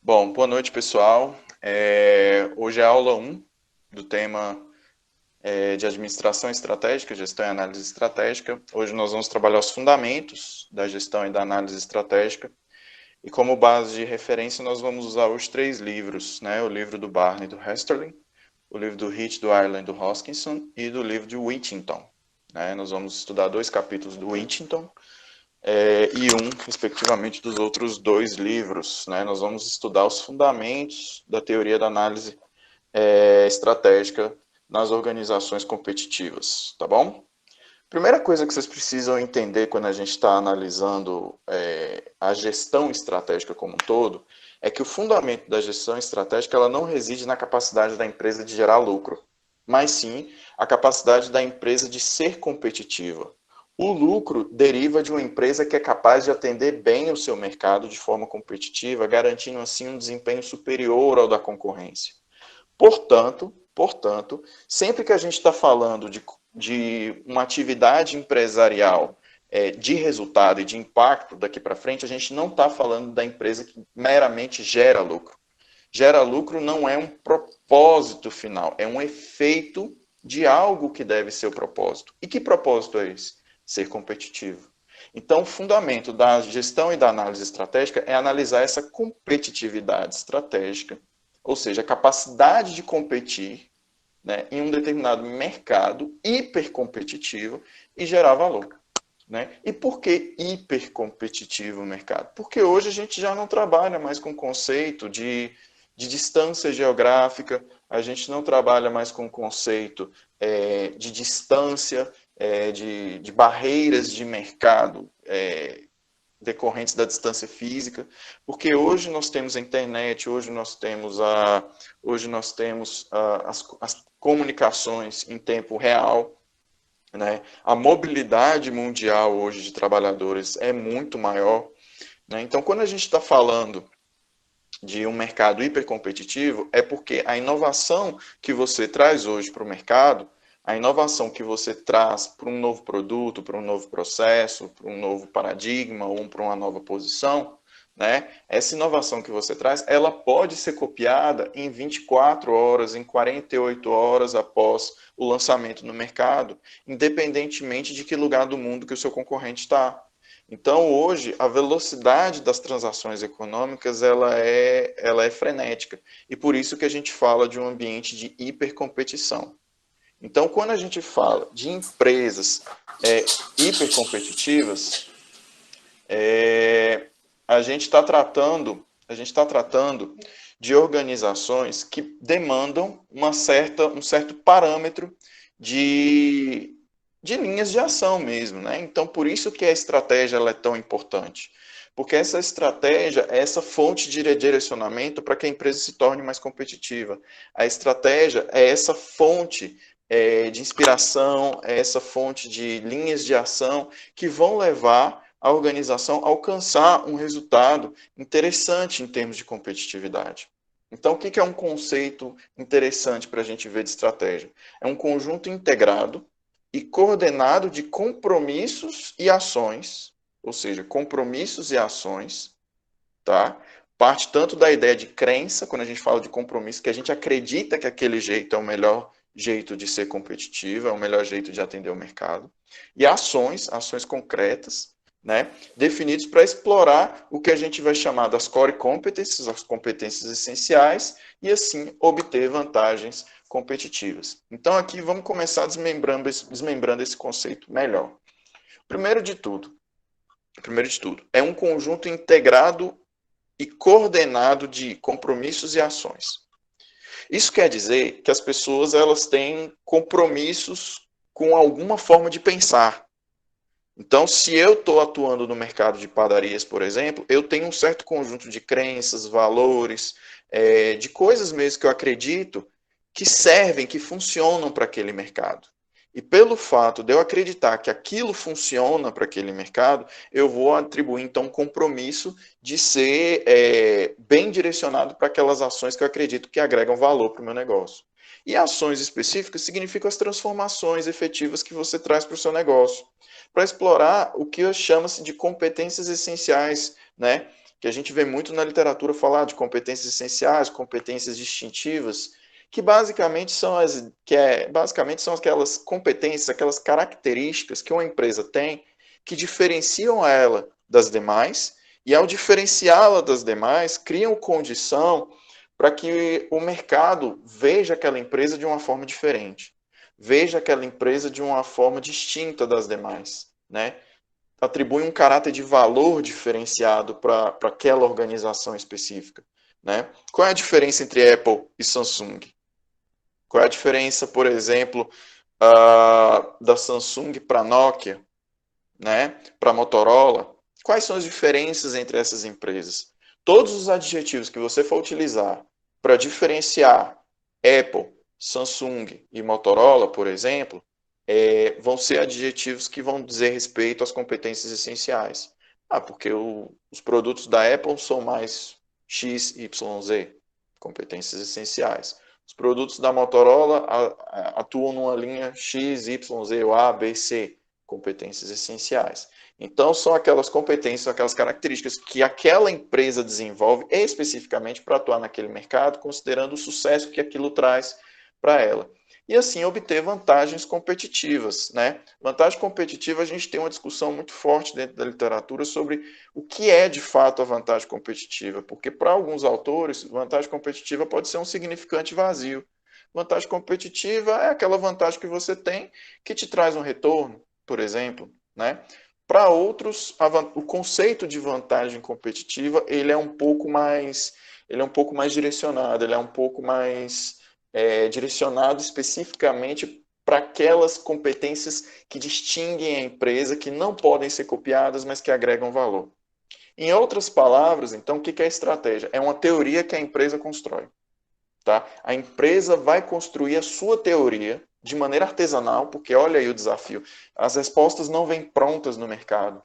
Bom, boa noite, pessoal. Hoje é a aula 1 do tema de Administração Estratégica, Gestão e Análise Estratégica. Hoje nós vamos trabalhar os fundamentos da gestão e da análise estratégica. E como base de referência, nós vamos usar os 3 livros, né? O livro do Barney, do Hesterling, o livro do Heath, do Ireland, do Hoskinson, e do livro de Whittington, né? Nós vamos estudar 2 capítulos do Whittington, e respectivamente, dos outros 2 livros. Né? Nós vamos estudar os fundamentos da teoria da análise estratégica nas organizações competitivas, tá bom? Primeira coisa que vocês precisam entender quando a gente está analisando a gestão estratégica como um todo, é que o fundamento da gestão estratégica ela não reside na capacidade da empresa de gerar lucro, mas sim a capacidade da empresa de ser competitiva. O lucro deriva de uma empresa que é capaz de atender bem o seu mercado de forma competitiva, garantindo assim um desempenho superior ao da concorrência. Portanto, sempre que a gente está falando de uma atividade empresarial de resultado e de impacto daqui para frente, a gente não está falando da empresa que meramente gera lucro. Gera lucro não é um propósito final, é um efeito de algo que deve ser o propósito. E que propósito é esse? Ser competitivo. Então, o fundamento da gestão e da análise estratégica é analisar essa competitividade estratégica, ou seja, a capacidade de competir, né, em um determinado mercado hipercompetitivo e gerar valor. Né? E por que hipercompetitivo o mercado? Porque hoje a gente já não trabalha mais com o conceito de distância geográfica, a gente não trabalha mais com o conceito de distância, de barreiras de mercado decorrentes da distância física, porque hoje nós temos a internet, hoje nós temos as comunicações em tempo real, né? A mobilidade mundial hoje de trabalhadores é muito maior. Né? Então, quando a gente está falando de um mercado hipercompetitivo, é porque a inovação que você traz hoje para o mercado, a inovação que você traz para um novo produto, para um novo processo, para um novo paradigma ou para uma nova posição, né? Essa inovação que você traz, ela pode ser copiada em 24 horas, em 48 horas após o lançamento no mercado, independentemente de que lugar do mundo que o seu concorrente está. Então, hoje, a velocidade das transações econômicas ela é frenética. E por isso que a gente fala de um ambiente de hipercompetição. Então, quando a gente fala de empresas hipercompetitivas, é, a gente está tratando de organizações que demandam um certo parâmetro de, de linhas de ação mesmo, né? Então, por isso que a estratégia ela é tão importante. Porque essa estratégia é essa fonte de direcionamento para que a empresa se torne mais competitiva. A estratégia é essa fonte de inspiração, é essa fonte de linhas de ação que vão levar a organização a alcançar um resultado interessante em termos de competitividade. Então, o que é um conceito interessante para a gente ver de estratégia? É um conjunto integrado e coordenado de compromissos e ações, ou seja, compromissos e ações, tá? Parte tanto da ideia de crença, quando a gente fala de compromisso, que a gente acredita que aquele jeito é o melhor jeito de ser competitivo, é o melhor jeito de atender o mercado, e ações concretas, né, definidos para explorar o que a gente vai chamar das core competencies, as competências essenciais, e assim obter vantagens competitivas. Então aqui vamos começar desmembrando esse conceito melhor. Primeiro de tudo, é um conjunto integrado e coordenado de compromissos e ações. Isso quer dizer que as pessoas elas têm compromissos com alguma forma de pensar. Então, se eu estou atuando no mercado de padarias, por exemplo, eu tenho um certo conjunto de crenças, valores, de coisas mesmo que eu acredito que servem, que funcionam para aquele mercado. E pelo fato de eu acreditar que aquilo funciona para aquele mercado, eu vou atribuir então um compromisso de ser bem direcionado para aquelas ações que eu acredito que agregam valor para o meu negócio. E ações específicas significam as transformações efetivas que você traz para o seu negócio, para explorar o que chama-se de competências essenciais, né? que a gente vê muito na literatura falar de competências essenciais, competências distintivas, que basicamente basicamente são aquelas competências, aquelas características que uma empresa tem que diferenciam ela das demais, e ao diferenciá-la das demais, criam condição para que o mercado veja aquela empresa de uma forma diferente, veja aquela empresa de uma forma distinta das demais, né? Atribui um caráter de valor diferenciado para aquela organização específica, né? Qual é a diferença entre Apple e Samsung? Qual é a diferença, por exemplo, da Samsung para Nokia, né? Para Motorola? Quais são as diferenças entre essas empresas? Todos os adjetivos que você for utilizar para diferenciar Apple, Samsung e Motorola, por exemplo, vão ser adjetivos que vão dizer respeito às competências essenciais. Porque os produtos da Apple são mais X, Y, Z, competências essenciais. Os produtos da Motorola atuam numa linha X, Y, Z, ou A, B, C, competências essenciais. Então, são aquelas competências, aquelas características que aquela empresa desenvolve especificamente para atuar naquele mercado, considerando o sucesso que aquilo traz para ela. E assim obter vantagens competitivas, né? Vantagem competitiva, a gente tem uma discussão muito forte dentro da literatura sobre o que é de fato a vantagem competitiva, porque para alguns autores, vantagem competitiva pode ser um significante vazio. Vantagem competitiva é aquela vantagem que você tem que te traz um retorno, por exemplo, né? Para outros, o conceito de vantagem competitiva ele é um pouco mais direcionado, ele é um pouco mais direcionado especificamente para aquelas competências que distinguem a empresa, que não podem ser copiadas, mas que agregam valor. Em outras palavras, então, o que é estratégia? É uma teoria que a empresa constrói. Tá? A empresa vai construir a sua teoria de maneira artesanal, porque olha aí o desafio. As respostas não vêm prontas no mercado.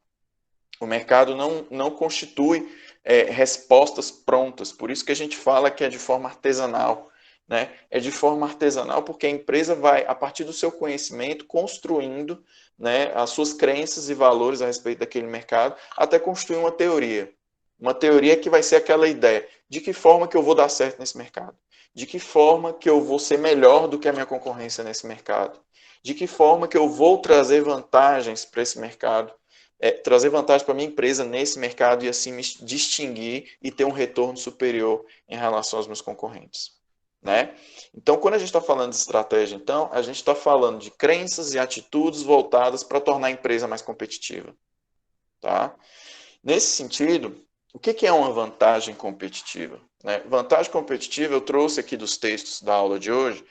O mercado não constitui respostas prontas. Por isso que a gente fala que é de forma artesanal. Né? É de forma artesanal porque a empresa vai, a partir do seu conhecimento, construindo, né, as suas crenças e valores a respeito daquele mercado, até construir uma teoria. Uma teoria que vai ser aquela ideia de que forma que eu vou dar certo nesse mercado. De que forma que eu vou ser melhor do que a minha concorrência nesse mercado. De que forma que eu vou trazer vantagens para esse mercado. Trazer vantagem para a minha empresa nesse mercado e assim me distinguir e ter um retorno superior em relação aos meus concorrentes. Né? Então, quando a gente está falando de estratégia, então, a gente está falando de crenças e atitudes voltadas para tornar a empresa mais competitiva. Tá? Nesse sentido, o que é uma vantagem competitiva? Né? Vantagem competitiva, eu trouxe aqui dos textos da aula de hoje,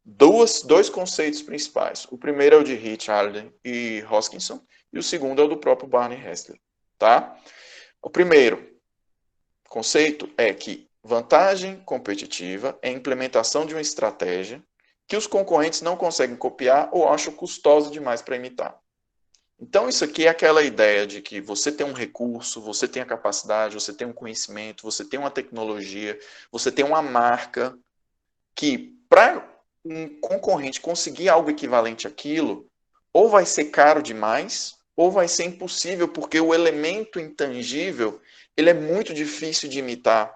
dois conceitos principais. O primeiro é o de Heath, Harden e Hoskinson, e o segundo é o do próprio Barney Hessler. Tá? O primeiro conceito é que vantagem competitiva é a implementação de uma estratégia que os concorrentes não conseguem copiar ou acham custosa demais para imitar. Então, isso aqui é aquela ideia de que você tem um recurso, você tem a capacidade, você tem um conhecimento, você tem uma tecnologia, você tem uma marca que, para um concorrente conseguir algo equivalente àquilo, ou vai ser caro demais, ou vai ser impossível, porque o elemento intangível ele é muito difícil de imitar.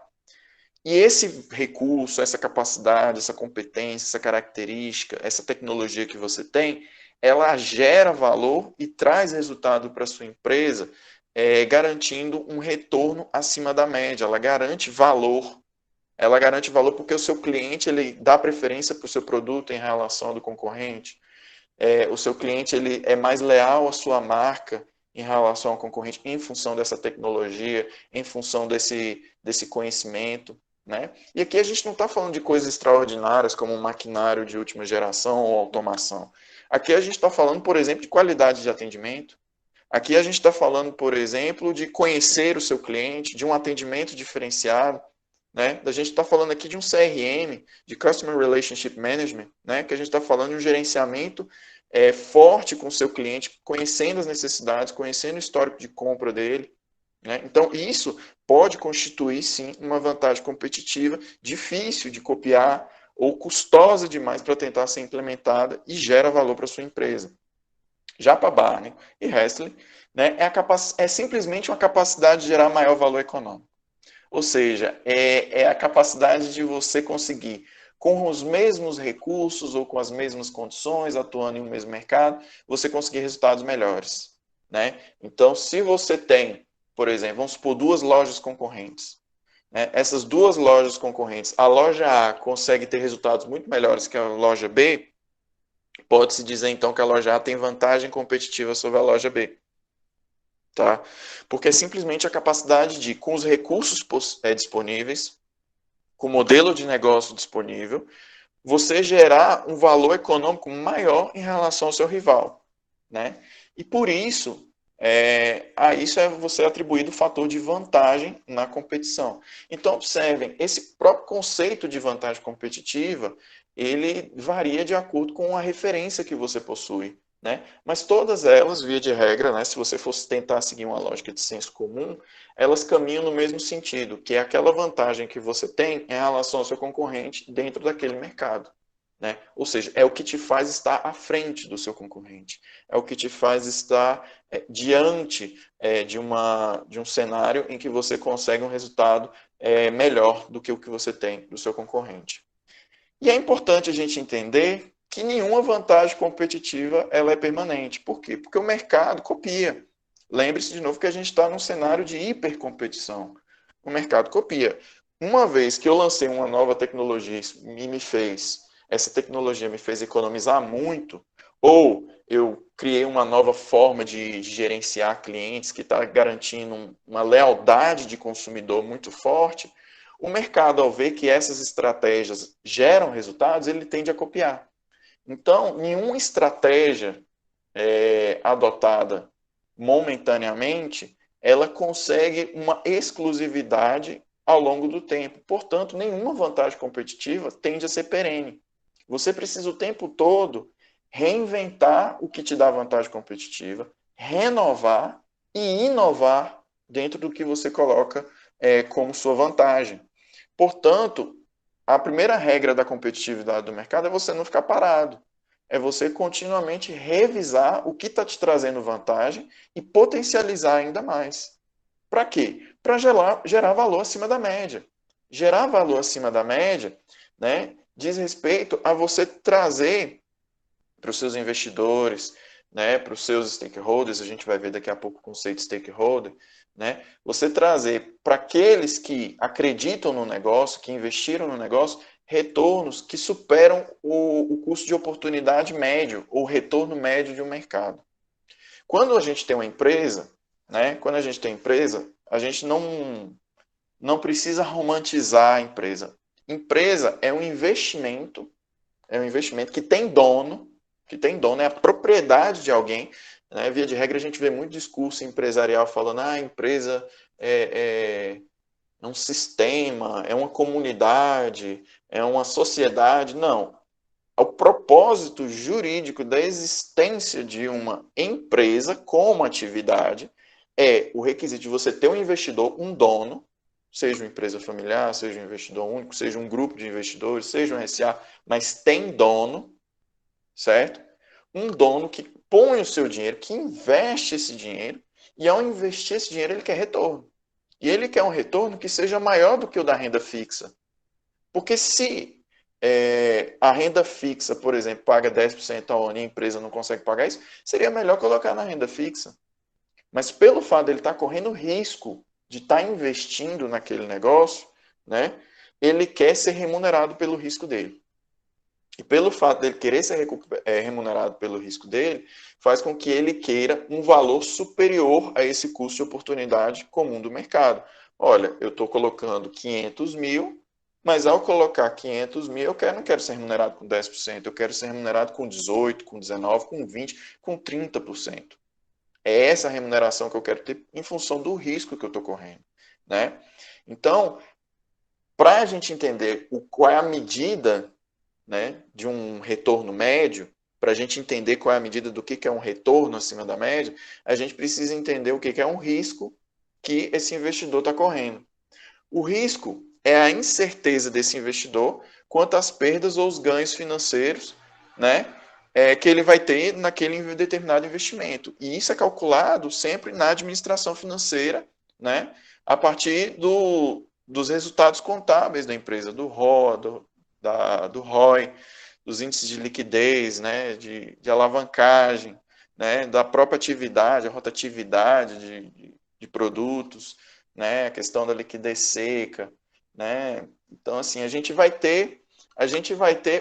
E esse recurso, essa capacidade, essa competência, essa característica, essa tecnologia que você tem, ela gera valor e traz resultado para a sua empresa, garantindo um retorno acima da média. Ela garante valor. Ela garante valor porque o seu cliente ele dá preferência para o seu produto em relação ao do concorrente. O seu cliente ele é mais leal à sua marca em relação ao concorrente em função dessa tecnologia, em função desse conhecimento. Né? E aqui a gente não está falando de coisas extraordinárias como um maquinário de última geração ou automação. Aqui a gente está falando, por exemplo, de qualidade de atendimento. Aqui a gente está falando, por exemplo, de conhecer o seu cliente, de um atendimento diferenciado. Né? A gente está falando aqui de um CRM, de Customer Relationship Management, né? Que a gente está falando de um gerenciamento forte com o seu cliente, conhecendo as necessidades, conhecendo o histórico de compra dele. Né? Então, isso pode constituir, sim, uma vantagem competitiva difícil de copiar ou custosa demais para tentar ser implementada e gera valor para a sua empresa. Já para Barney e Hessler, né, é simplesmente uma capacidade de gerar maior valor econômico. Ou seja, é a capacidade de você conseguir, com os mesmos recursos ou com as mesmas condições, atuando em um mesmo mercado, você conseguir resultados melhores, né? Então, se você tem, por exemplo, vamos supor, duas lojas concorrentes, né? Essas duas lojas concorrentes, a loja A consegue ter resultados muito melhores que a loja B, pode-se dizer então que a loja A tem vantagem competitiva sobre a loja B. Tá? Porque é simplesmente a capacidade de, com os recursos disponíveis, com o modelo de negócio disponível, você gerar um valor econômico maior em relação ao seu rival, né? E por isso, a isso é você atribuído o fator de vantagem na competição. Então, observem, esse próprio conceito de vantagem competitiva, ele varia de acordo com a referência que você possui, né? Mas todas elas, via de regra, né, se você fosse tentar seguir uma lógica de senso comum, elas caminham no mesmo sentido, que é aquela vantagem que você tem em relação ao seu concorrente dentro daquele mercado, né? Ou seja, é o que te faz estar à frente do seu concorrente, é o que te faz estar diante de um cenário em que você consegue um resultado melhor do que o que você tem do seu concorrente. E é importante a gente entender que nenhuma vantagem competitiva ela é permanente. Por quê? Porque o mercado copia. Lembre-se de novo que a gente está num cenário de hipercompetição. O mercado copia. Uma vez que eu lancei uma nova tecnologia e essa tecnologia me fez economizar muito, ou eu criei uma nova forma de gerenciar clientes que está garantindo uma lealdade de consumidor muito forte, o mercado, ao ver que essas estratégias geram resultados, ele tende a copiar. Então, nenhuma estratégia adotada momentaneamente, ela consegue uma exclusividade ao longo do tempo. Portanto, nenhuma vantagem competitiva tende a ser perene. Você precisa o tempo todo reinventar o que te dá vantagem competitiva, renovar e inovar dentro do que você coloca como sua vantagem. Portanto, a primeira regra da competitividade do mercado é você não ficar parado. É você continuamente revisar o que está te trazendo vantagem e potencializar ainda mais. Para quê? Para gerar valor acima da média. Gerar valor acima da média, né, diz respeito a você trazer para os seus investidores, né, para os seus stakeholders, a gente vai ver daqui a pouco o conceito de stakeholder, né, você trazer para aqueles que acreditam no negócio, que investiram no negócio, retornos que superam o custo de oportunidade médio, ou retorno médio de um mercado. Quando a gente tem uma empresa, né, quando a gente tem empresa, a gente não precisa romantizar a empresa. Empresa é um investimento que tem dono, é a propriedade de alguém. Né? Via de regra, a gente vê muito discurso empresarial falando a empresa é um sistema, é uma comunidade, é uma sociedade. Não. O propósito jurídico da existência de uma empresa como atividade é o requisito de você ter um investidor, um dono, seja uma empresa familiar, seja um investidor único, seja um grupo de investidores, seja um SA, mas tem dono, certo? Um dono que põe o seu dinheiro, que investe esse dinheiro, e ao investir esse dinheiro ele quer retorno. E ele quer um retorno que seja maior do que o da renda fixa. Porque se a renda fixa, por exemplo, paga 10% ao ano e a empresa não consegue pagar isso, seria melhor colocar na renda fixa. Mas pelo fato de ele estar correndo risco de estar investindo naquele negócio, né, ele quer ser remunerado pelo risco dele. E pelo fato dele querer ser remunerado pelo risco dele, faz com que ele queira um valor superior a esse custo de oportunidade comum do mercado. Olha, eu estou colocando 500 mil, mas ao colocar 500 mil, não quero ser remunerado com 10%, eu quero ser remunerado com 18%, com 19%, com 20%, com 30%. É essa a remuneração que eu quero ter em função do risco que eu estou correndo. Né? Então, para a gente entender qual é a medida, né, de um retorno médio, para a gente entender qual é a medida do que é um retorno acima da média, a gente precisa entender o que é um risco que esse investidor está correndo. O risco é a incerteza desse investidor quanto às perdas ou os ganhos financeiros, né, que ele vai ter naquele determinado investimento. E isso é calculado sempre na administração financeira, né, a partir dos resultados contábeis da empresa, do ROA, do ROI, dos índices de liquidez, né, de alavancagem, né, da própria atividade, a rotatividade de produtos, né, a questão da liquidez seca, né. Então, assim, a gente vai ter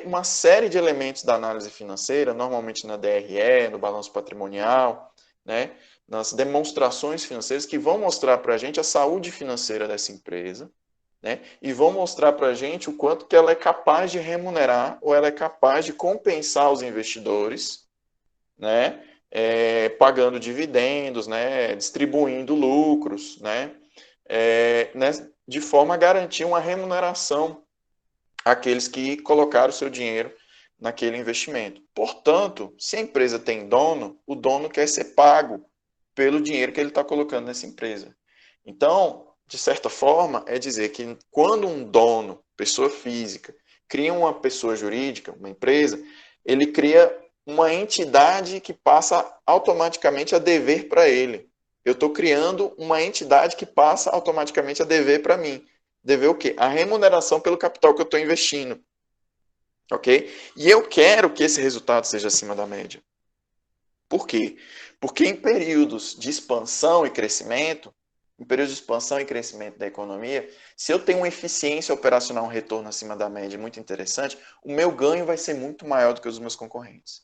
uma série de elementos da análise financeira, normalmente na DRE, no balanço patrimonial, né, nas demonstrações financeiras, que vão mostrar para a gente a saúde financeira dessa empresa, né, e vão mostrar para a gente o quanto que ela é capaz de remunerar ou ela é capaz de compensar os investidores, né, pagando dividendos, né, distribuindo lucros, né, de forma a garantir uma remuneração àqueles que colocaram o seu dinheiro naquele investimento. Portanto, se a empresa tem dono, o dono quer ser pago pelo dinheiro que ele está colocando nessa empresa. Então, de certa forma, é dizer que quando um dono, pessoa física, cria uma pessoa jurídica, uma empresa, ele cria uma entidade que passa automaticamente a dever para ele. Eu estou criando uma entidade que passa automaticamente a dever para mim. Dever o quê? A remuneração pelo capital que eu estou investindo. Ok? E eu quero que esse resultado seja acima da média. Por quê? Porque em períodos de expansão e crescimento, da economia, se eu tenho uma eficiência operacional, um retorno acima da média muito interessante, o meu ganho vai ser muito maior do que os meus concorrentes.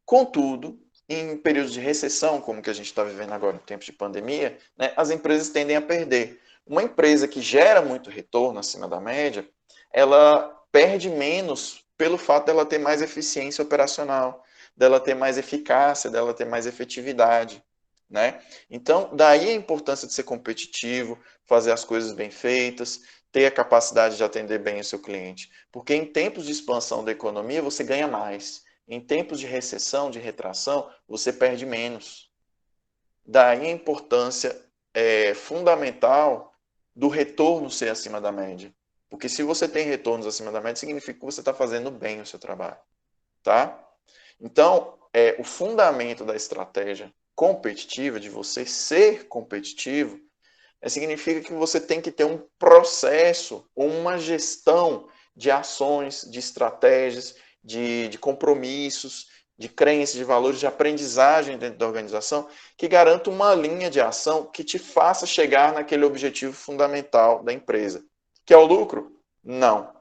Contudo, em períodos de recessão, como que a gente está vivendo agora em tempos de pandemia, né, as empresas tendem a perder. Uma empresa que gera muito retorno acima da média, ela perde menos pelo fato dela ter mais eficiência operacional, dela ter mais eficácia, dela ter mais efetividade, né? Então, daí a importância de ser competitivo, fazer as coisas bem feitas, ter a capacidade de atender bem o seu cliente. Porque em tempos de expansão da economia, você ganha mais. Em tempos de recessão, de retração, você perde menos. Daí a importância fundamental do retorno ser acima da média. Porque se você tem retornos acima da média, significa que você está fazendo bem o seu trabalho. Tá? Então, o fundamento da estratégia competitiva, de você ser competitivo, significa que você tem que ter um processo, uma gestão de ações, de estratégias, de compromissos, de crenças, de valores, de aprendizagem dentro da organização, que garanta uma linha de ação que te faça chegar naquele objetivo fundamental da empresa. Que é o lucro? Não.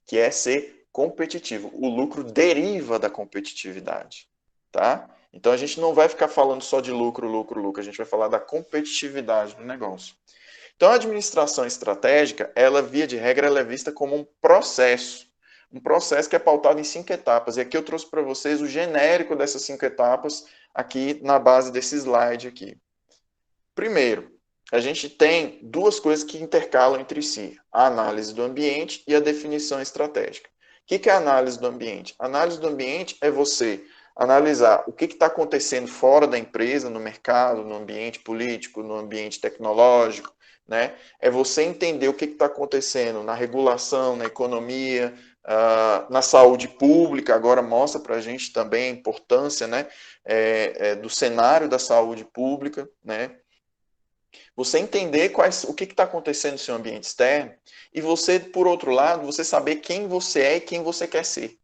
Que é ser competitivo. O lucro deriva da competitividade. Tá? Então a gente não vai ficar falando só de lucro, lucro, lucro. A gente vai falar da competitividade do negócio. Então, a administração estratégica, ela, via de regra, ela é vista como um processo que é pautado em 5 etapas. E aqui eu trouxe para vocês o genérico dessas 5 etapas aqui na base desse slide aqui. Primeiro, a gente tem duas coisas que intercalam entre si, a análise do ambiente e a definição estratégica. O que é a análise do ambiente? A análise do ambiente é você analisar o que está acontecendo fora da empresa, no mercado, no ambiente político, no ambiente tecnológico, né? É você entender o que está acontecendo na regulação, na economia, na saúde pública. Agora mostra para a gente também a importância, né, do cenário da saúde pública, né? Você entender o que está acontecendo no seu ambiente externo e você, por outro lado, você saber quem você é e quem você quer ser,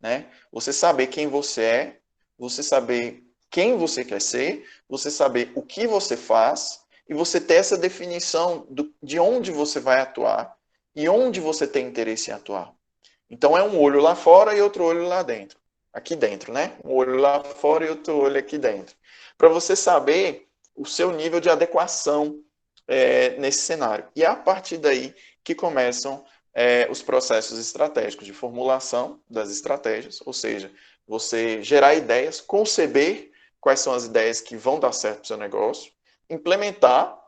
né? Você saber quem você é, você saber quem você quer ser, você saber o que você faz e você ter essa definição de onde você vai atuar e onde você tem interesse em atuar. Então é um olho lá fora e outro olho lá dentro. Aqui dentro, né? Um olho lá fora e outro olho aqui dentro. Para você saber o seu nível de adequação nesse cenário. E é a partir daí que começam os processos estratégicos de formulação das estratégias, ou seja, você gerar ideias, conceber quais são as ideias que vão dar certo para o seu negócio, implementar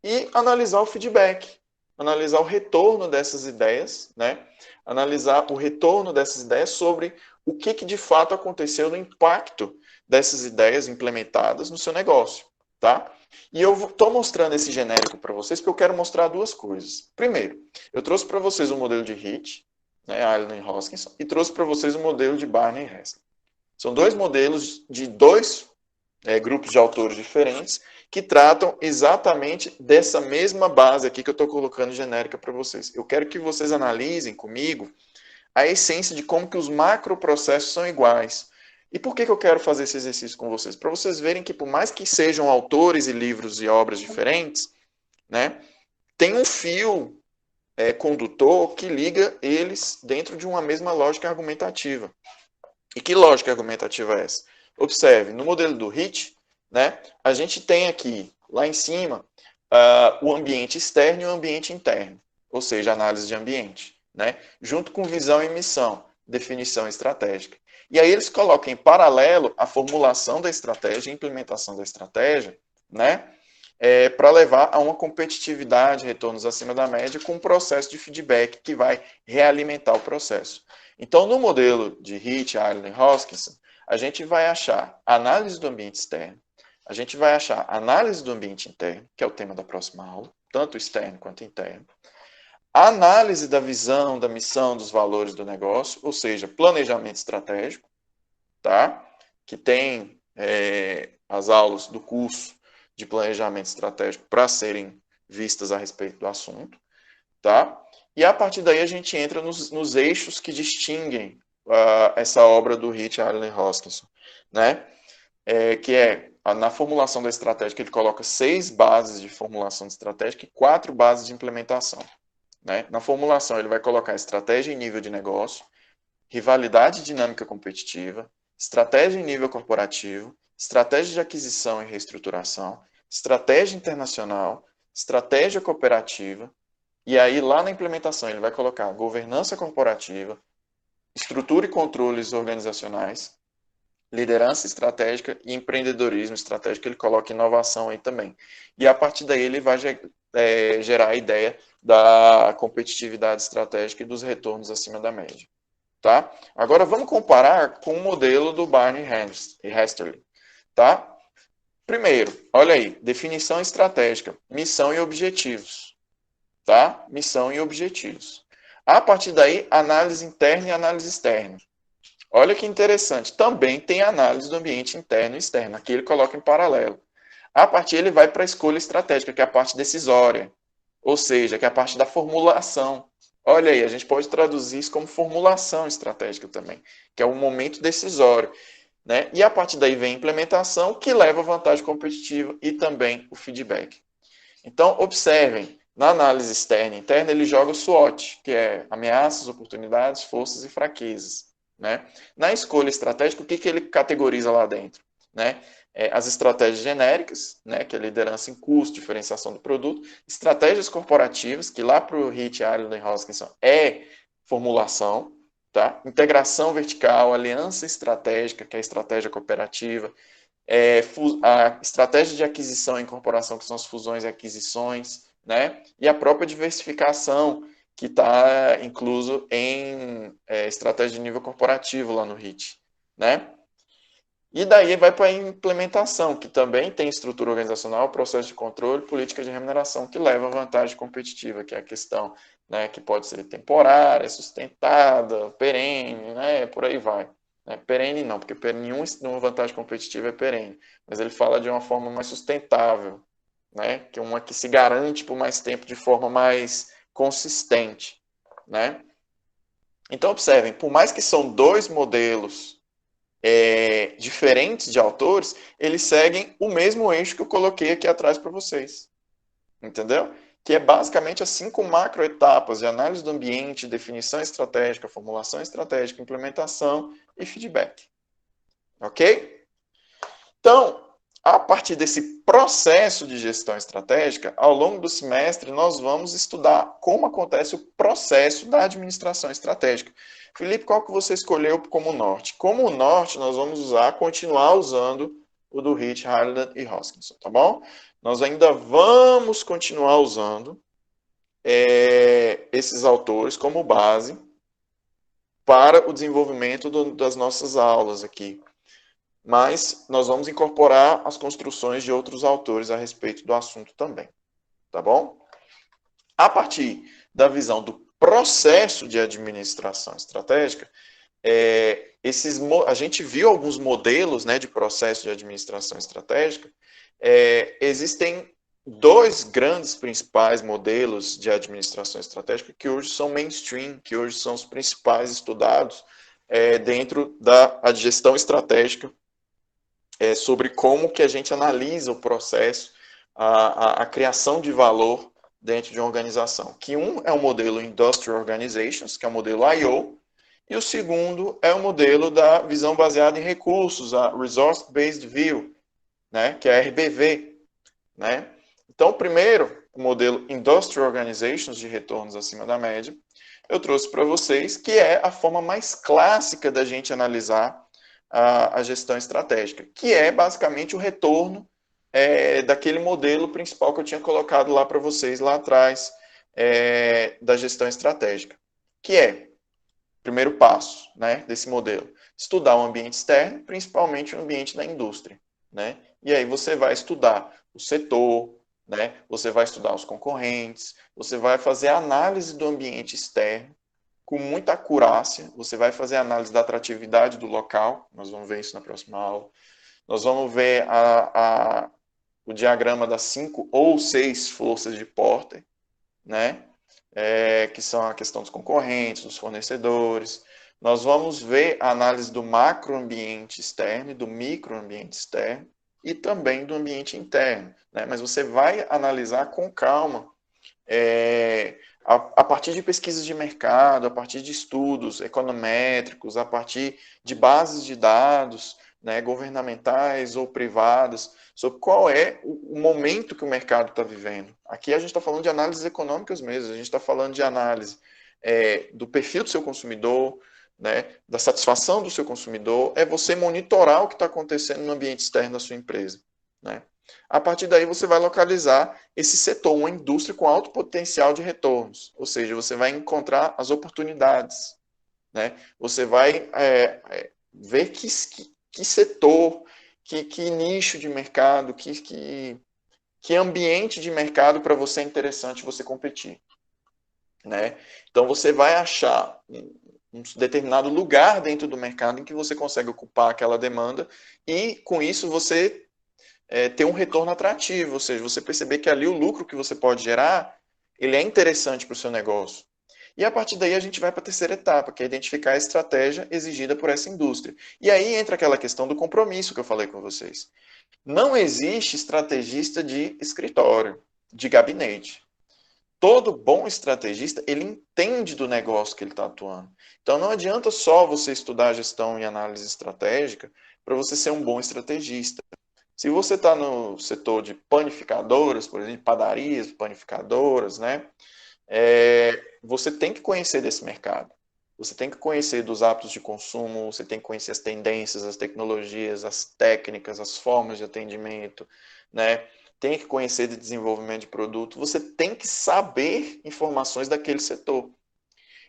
e analisar o feedback, analisar o retorno dessas ideias, né? Analisar o retorno dessas ideias sobre o que de fato aconteceu no impacto dessas ideias implementadas no seu negócio, tá? E eu estou mostrando esse genérico para vocês porque eu quero mostrar duas coisas. Primeiro, eu trouxe para vocês o modelo de HIT, né, Allen e Hoskinson, e trouxe para vocês o modelo de Barney e Hessler. São dois modelos de dois grupos de autores diferentes que tratam exatamente dessa mesma base aqui que eu estou colocando genérica para vocês. Eu quero que vocês analisem comigo a essência de como que os macroprocessos são iguais. E por que eu quero fazer esse exercício com vocês? Para vocês verem que, por mais que sejam autores e livros e obras diferentes, né, tem um fio condutor que liga eles dentro de uma mesma lógica argumentativa. E que lógica argumentativa é essa? Observe, no modelo do HIT, né, a gente tem aqui, lá em cima, o ambiente externo e o ambiente interno, ou seja, análise de ambiente, né, junto com visão e missão, definição estratégica. E aí eles colocam em paralelo a formulação da estratégia e implementação da estratégia, né, para levar a uma competitividade, retornos acima da média, com um processo de feedback que vai realimentar o processo. Então, no modelo de HIT, Island e Hoskinson, a gente vai achar análise do ambiente externo, a gente vai achar análise do ambiente interno, que é o tema da próxima aula, tanto externo quanto interno, análise da visão, da missão, dos valores do negócio, ou seja, planejamento estratégico, tá? Que tem as aulas do curso de planejamento estratégico para serem vistas a respeito do assunto, tá? E a partir daí a gente entra nos eixos que distinguem essa obra do HIT, Island e Hoskinson, né? Que na formulação da estratégia, ele coloca 6 bases de formulação de estratégia e 4 bases de implementação. Né? Na formulação, ele vai colocar estratégia em nível de negócio, rivalidade dinâmica competitiva, estratégia em nível corporativo, estratégia de aquisição e reestruturação, estratégia internacional, estratégia cooperativa, e aí lá na implementação ele vai colocar governança corporativa, estrutura e controles organizacionais, liderança estratégica e empreendedorismo estratégico, ele coloca inovação aí também. E a partir daí ele vai gerar a ideia da competitividade estratégica e dos retornos acima da média. Tá? Agora vamos comparar com o modelo do Barney e Hesterly. Tá? Primeiro, olha aí, definição estratégica, missão e objetivos. Tá? Missão e objetivos. A partir daí, análise interna e análise externa. Olha que interessante, também tem análise do ambiente interno e externo, aqui ele coloca em paralelo. A partir ele vai para a escolha estratégica, que é a parte decisória, ou seja, que é a parte da formulação. Olha aí, a gente pode traduzir isso como formulação estratégica também, que é o momento decisório. Né? E a partir daí vem a implementação, que leva a vantagem competitiva e também o feedback. Então, observem, na análise externa e interna, ele joga o SWOT, que é ameaças, oportunidades, forças e fraquezas. Né? Na escolha estratégica, o que ele categoriza lá dentro? Né? As estratégias genéricas, né? Que é liderança em custo, diferenciação do produto, estratégias corporativas, que lá para o HIT, Island e Hoskinson é formulação, tá? Integração vertical, aliança estratégica, que é a estratégia cooperativa, a estratégia de aquisição e incorporação, que são as fusões e aquisições, né? E a própria diversificação, que está incluso em estratégia de nível corporativo lá no HIT, né? E daí vai para a implementação, que também tem estrutura organizacional, processo de controle, política de remuneração, que leva à vantagem competitiva, que é a questão, né, que pode ser temporária, sustentada, perene, né, por aí vai. Perene não, porque nenhuma vantagem competitiva é perene, mas ele fala de uma forma mais sustentável, né, que é uma que se garante por mais tempo de forma mais consistente, né? Então, observem, por mais que são 2 modelos diferentes de autores, eles seguem o mesmo eixo que eu coloquei aqui atrás para vocês. Entendeu? Que é basicamente as 5 macroetapas de análise do ambiente, definição estratégica, formulação estratégica, implementação e feedback. Ok? Então, a partir desse processo de gestão estratégica, ao longo do semestre, nós vamos estudar como acontece o processo da administração estratégica. Felipe, qual que você escolheu como norte? Como norte, nós vamos continuar usando o do HIT, Harlan e Hoskinson, tá bom? Nós ainda vamos continuar usando esses autores como base para o desenvolvimento das nossas aulas aqui. Mas nós vamos incorporar as construções de outros autores a respeito do assunto também, tá bom? A partir da visão do processo de administração estratégica, a gente viu alguns modelos, né, de processo de administração estratégica, Existem dois grandes principais modelos de administração estratégica que hoje são mainstream, que hoje são os principais estudados dentro da gestão estratégica, sobre como que a gente analisa o processo, a criação de valor dentro de uma organização. Que um é o modelo Industrial Organizations, que é o modelo I/O, e o segundo é o modelo da visão baseada em recursos, a Resource Based View, né, que é a RBV. Né? Então, primeiro, o modelo Industrial Organizations de retornos acima da média, eu trouxe para vocês, que é a forma mais clássica da gente analisar a gestão estratégica, que é basicamente o retorno daquele modelo principal que eu tinha colocado lá para vocês lá atrás, da gestão estratégica, que é, primeiro passo, né, desse modelo, estudar o ambiente externo, principalmente o ambiente da indústria, né? E aí você vai estudar o setor, né? Você vai estudar os concorrentes, você vai fazer a análise do ambiente externo com muita acurácia, você vai fazer a análise da atratividade do local, nós vamos ver isso na próxima aula. Nós vamos ver o diagrama das 5 ou 6 forças de Porter, né? Que são a questão dos concorrentes, dos fornecedores. Nós vamos ver a análise do macroambiente externo e do microambiente externo e também do ambiente interno, né? Mas você vai analisar com calma, a partir de pesquisas de mercado, a partir de estudos econométricos, a partir de bases de dados, né, governamentais ou privadas, sobre qual é o momento que o mercado está vivendo. Aqui a gente está falando de análises econômicas mesmo, a gente está falando de análise do perfil do seu consumidor, né, da satisfação do seu consumidor, é você monitorar o que está acontecendo no ambiente externo da sua empresa. Né? A partir daí você vai localizar esse setor, uma indústria com alto potencial de retornos, ou seja, você vai encontrar as oportunidades, né? Você vai ver que setor, que nicho de mercado, que ambiente de mercado para você é interessante você competir, né? Então você vai achar um determinado lugar dentro do mercado em que você consegue ocupar aquela demanda e com isso você ter um retorno atrativo, ou seja, você perceber que ali o lucro que você pode gerar, ele é interessante para o seu negócio. E a partir daí a gente vai para a terceira etapa, que é identificar a estratégia exigida por essa indústria. E aí entra aquela questão do compromisso que eu falei com vocês. Não existe estrategista de escritório, de gabinete. Todo bom estrategista, ele entende do negócio que ele está atuando. Então não adianta só você estudar gestão e análise estratégica para você ser um bom estrategista. Se você está no setor de panificadoras, por exemplo, padarias, panificadoras, né? Você tem que conhecer desse mercado. Você tem que conhecer dos hábitos de consumo, você tem que conhecer as tendências, as tecnologias, as técnicas, as formas de atendimento, né? Tem que conhecer de desenvolvimento de produto. Você tem que saber informações daquele setor.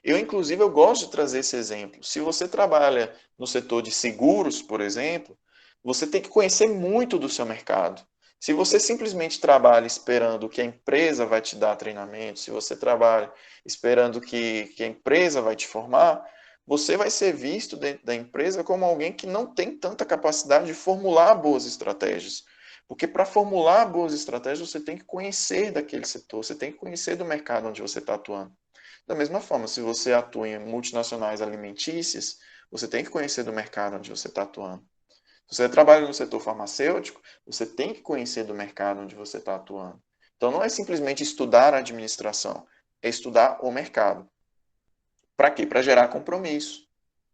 Inclusive, eu gosto de trazer esse exemplo. Se você trabalha no setor de seguros, por exemplo, você tem que conhecer muito do seu mercado. Se você simplesmente trabalha esperando que a empresa vai te dar treinamento, se você trabalha esperando que a empresa vai te formar, você vai ser visto dentro da empresa como alguém que não tem tanta capacidade de formular boas estratégias. Porque para formular boas estratégias, você tem que conhecer daquele setor, você tem que conhecer do mercado onde você está atuando. Da mesma forma, se você atua em multinacionais alimentícias, você tem que conhecer do mercado onde você está atuando. Se você trabalha no setor farmacêutico, você tem que conhecer do mercado onde você está atuando. Então, não é simplesmente estudar a administração, é estudar o mercado. Para quê? Para gerar compromisso,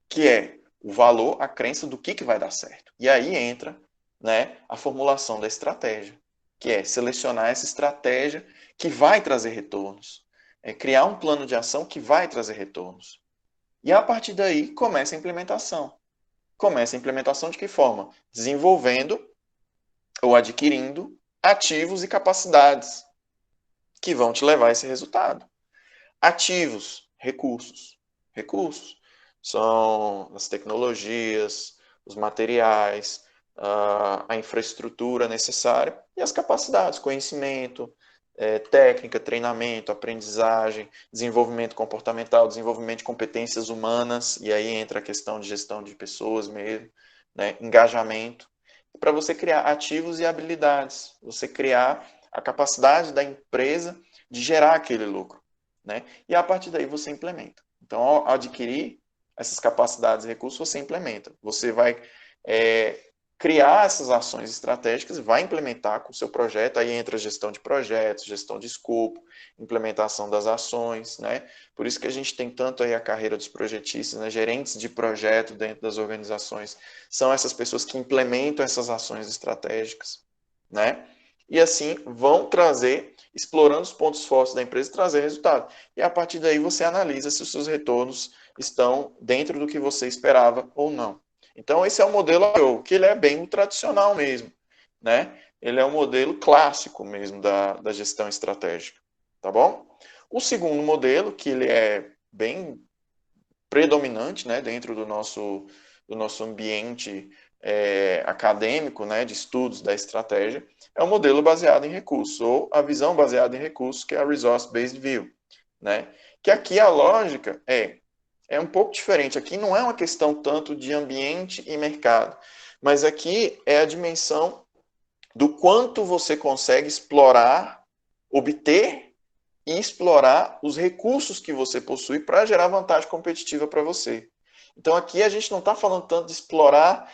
que é o valor, a crença do que vai dar certo. E aí entra, né, a formulação da estratégia, que é selecionar essa estratégia que vai trazer retornos. É criar um plano de ação que vai trazer retornos. E a partir daí começa a implementação. Começa a implementação de que forma? Desenvolvendo ou adquirindo ativos e capacidades que vão te levar a esse resultado. Ativos, recursos. Recursos são as tecnologias, os materiais, a infraestrutura necessária e as capacidades, conhecimento, técnica, treinamento, aprendizagem, desenvolvimento comportamental, desenvolvimento de competências humanas, e aí entra a questão de gestão de pessoas mesmo, né? Engajamento. para você criar ativos e habilidades, você criar a capacidade da empresa de gerar aquele lucro, né? E a partir daí você implementa. Então, ao adquirir essas capacidades e recursos, você implementa. Você vai criar essas ações estratégicas, vai implementar com o seu projeto, aí entra a gestão de projetos, gestão de escopo, implementação das ações, né? Por isso que a gente tem tanto aí a carreira dos projetistas, né? Gerentes de projeto dentro das organizações, são essas pessoas que implementam essas ações estratégicas, né? E assim vão trazer, explorando os pontos fortes da empresa, trazer resultado. E a partir daí você analisa se os seus retornos estão dentro do que você esperava ou não. Então esse é o modelo que ele é bem tradicional mesmo, né? Ele é um modelo clássico mesmo da gestão estratégica, tá bom? O segundo modelo, que ele é bem predominante, né, dentro do nosso ambiente acadêmico, né, de estudos da estratégia, é o modelo baseado em recursos, ou a visão baseada em recursos, que é a Resource-Based View, né? Que aqui a lógica é um pouco diferente. Aqui não é uma questão tanto de ambiente e mercado, mas aqui é a dimensão do quanto você consegue explorar, obter e explorar os recursos que você possui para gerar vantagem competitiva para você. Então aqui a gente não está falando tanto de explorar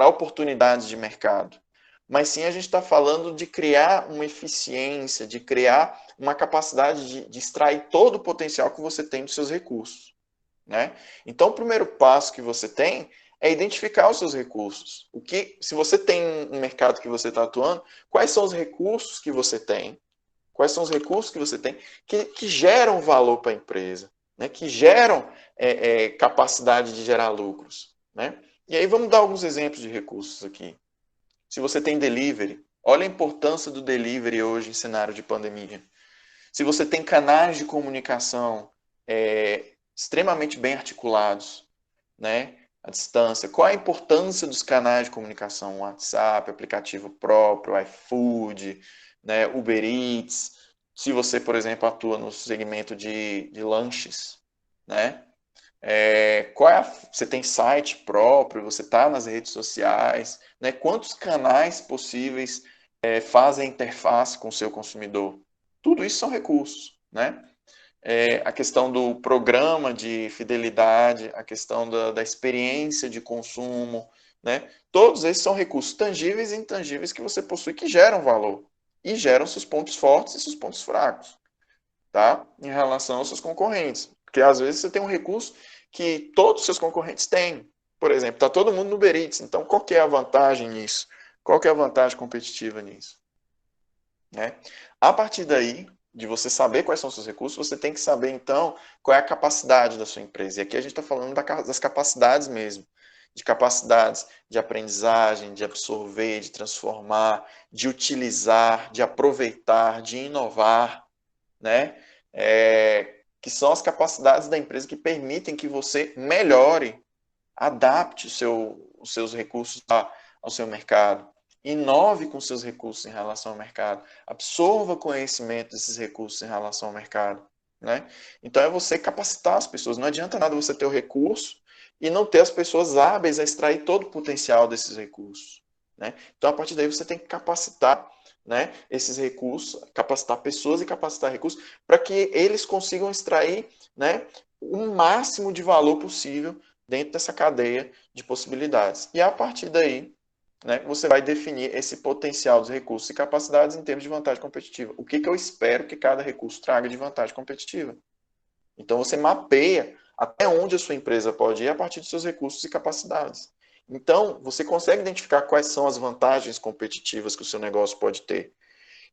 oportunidades de mercado, mas sim a gente está falando de criar uma eficiência, de criar uma capacidade de extrair todo o potencial que você tem dos seus recursos, né? Então o primeiro passo que você tem é identificar os seus recursos. Se você tem um mercado que você está atuando, quais são os recursos que você tem? Quais são os recursos que você tem que geram valor para a empresa, né? Que geram capacidade de gerar lucros, né? E aí vamos dar alguns exemplos de recursos aqui. Se você tem delivery, olha a importância do delivery hoje em cenário de pandemia. Se você tem canais de comunicação extremamente bem articulados, né? À distância, qual a importância dos canais de comunicação? WhatsApp, aplicativo próprio, iFood, né? Uber Eats. Se você, por exemplo, atua no segmento de lanches, né? Você tem site próprio, você está nas redes sociais, né? Quantos canais possíveis fazem interface com o seu consumidor? Tudo isso são recursos, né? A questão do programa de fidelidade, a questão da experiência de consumo, né? Todos esses são recursos tangíveis e intangíveis que você possui que geram valor e geram seus pontos fortes e seus pontos fracos, tá? Em relação aos seus concorrentes. Porque às vezes você tem um recurso que todos os seus concorrentes têm. Por exemplo, está todo mundo no Uber Eats, então qual que é a vantagem nisso? Qual que é a vantagem competitiva nisso? Né? A partir daí, de você saber quais são os seus recursos, você tem que saber, então, qual é a capacidade da sua empresa. E aqui a gente está falando das capacidades mesmo. De capacidades de aprendizagem, de absorver, de transformar, de utilizar, de aproveitar, de inovar, né? Que são as capacidades da empresa que permitem que você melhore, adapte os seus recursos ao seu mercado, inove com seus recursos em relação ao mercado, absorva conhecimento desses recursos em relação ao mercado, né? Então é você capacitar as pessoas. Não adianta nada você ter o recurso e não ter as pessoas hábeis a extrair todo o potencial desses recursos, né? Então a partir daí você tem que capacitar, né, esses recursos, capacitar pessoas e capacitar recursos para que eles consigam extrair, né, o máximo de valor possível dentro dessa cadeia de possibilidades. E a partir daí, né, você vai definir esse potencial dos recursos e capacidades em termos de vantagem competitiva. O que eu espero que cada recurso traga de vantagem competitiva? Então você mapeia até onde a sua empresa pode ir a partir dos seus recursos e capacidades. Então você consegue identificar quais são as vantagens competitivas que o seu negócio pode ter.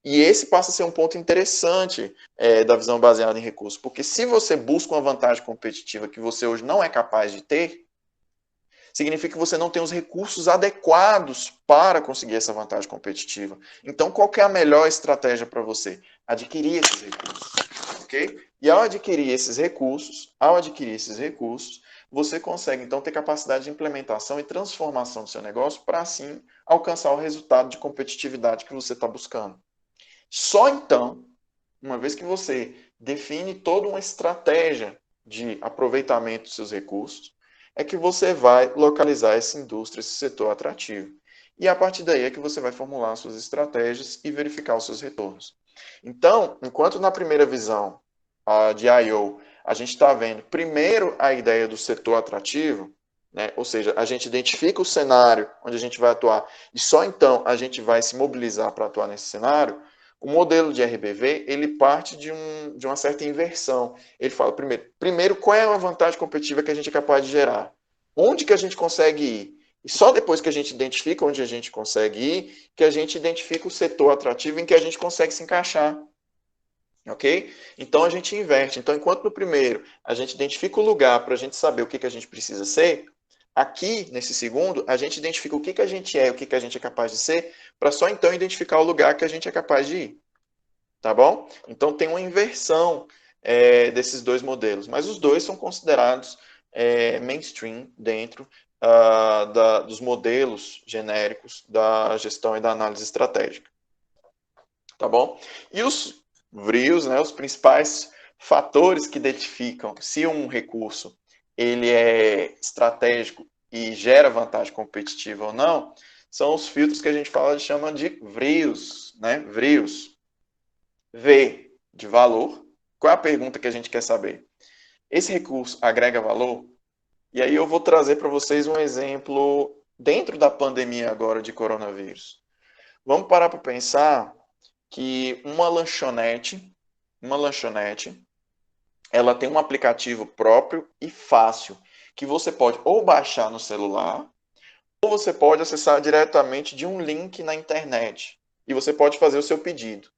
E esse passa a ser um ponto interessante da visão baseada em recursos, porque se você busca uma vantagem competitiva que você hoje não é capaz de ter, significa que você não tem os recursos adequados para conseguir essa vantagem competitiva. Então, qual que é a melhor estratégia para você? Adquirir esses recursos, ok? E ao adquirir esses recursos, você consegue, então, ter capacidade de implementação e transformação do seu negócio para, assim, alcançar o resultado de competitividade que você está buscando. Só então, uma vez que você define toda uma estratégia de aproveitamento dos seus recursos, é que você vai localizar essa indústria, esse setor atrativo. e a partir daí é que você vai formular suas estratégias e verificar os seus retornos. Então, enquanto na primeira visão de I/O a gente está vendo primeiro a ideia do setor atrativo, né? Ou seja, a gente identifica o cenário onde a gente vai atuar e só então a gente vai se mobilizar para atuar nesse cenário. O modelo de RBV ele parte de uma certa inversão. Ele fala primeiro qual é a vantagem competitiva que a gente é capaz de gerar, onde que a gente consegue ir. E só depois que a gente identifica onde a gente consegue ir, que a gente identifica o setor atrativo em que a gente consegue se encaixar. Ok? Então a gente inverte. Então, enquanto no primeiro a gente identifica o lugar para a gente saber o que, que a gente precisa ser, aqui, nesse segundo, a gente identifica o que, que a gente é, o que, que a gente é capaz de ser, para só então identificar o lugar que a gente é capaz de ir. Tá bom? Então tem uma inversão desses dois modelos, mas os dois são considerados mainstream dentro dos modelos genéricos da gestão e da análise estratégica. Tá bom? E os VRIOs, né, os principais fatores que identificam se um recurso ele é estratégico e gera vantagem competitiva ou não, são os filtros que a gente chama de VRIOs, né? VRIOs. V de valor. Qual é a pergunta que a gente quer saber? Esse recurso agrega valor? E aí eu vou trazer para vocês um exemplo dentro da pandemia agora de coronavírus. Vamos parar para pensar que uma lanchonete, ela tem um aplicativo próprio e fácil, que você pode ou baixar no celular, ou você pode acessar diretamente de um link na internet. E você pode fazer o seu pedido.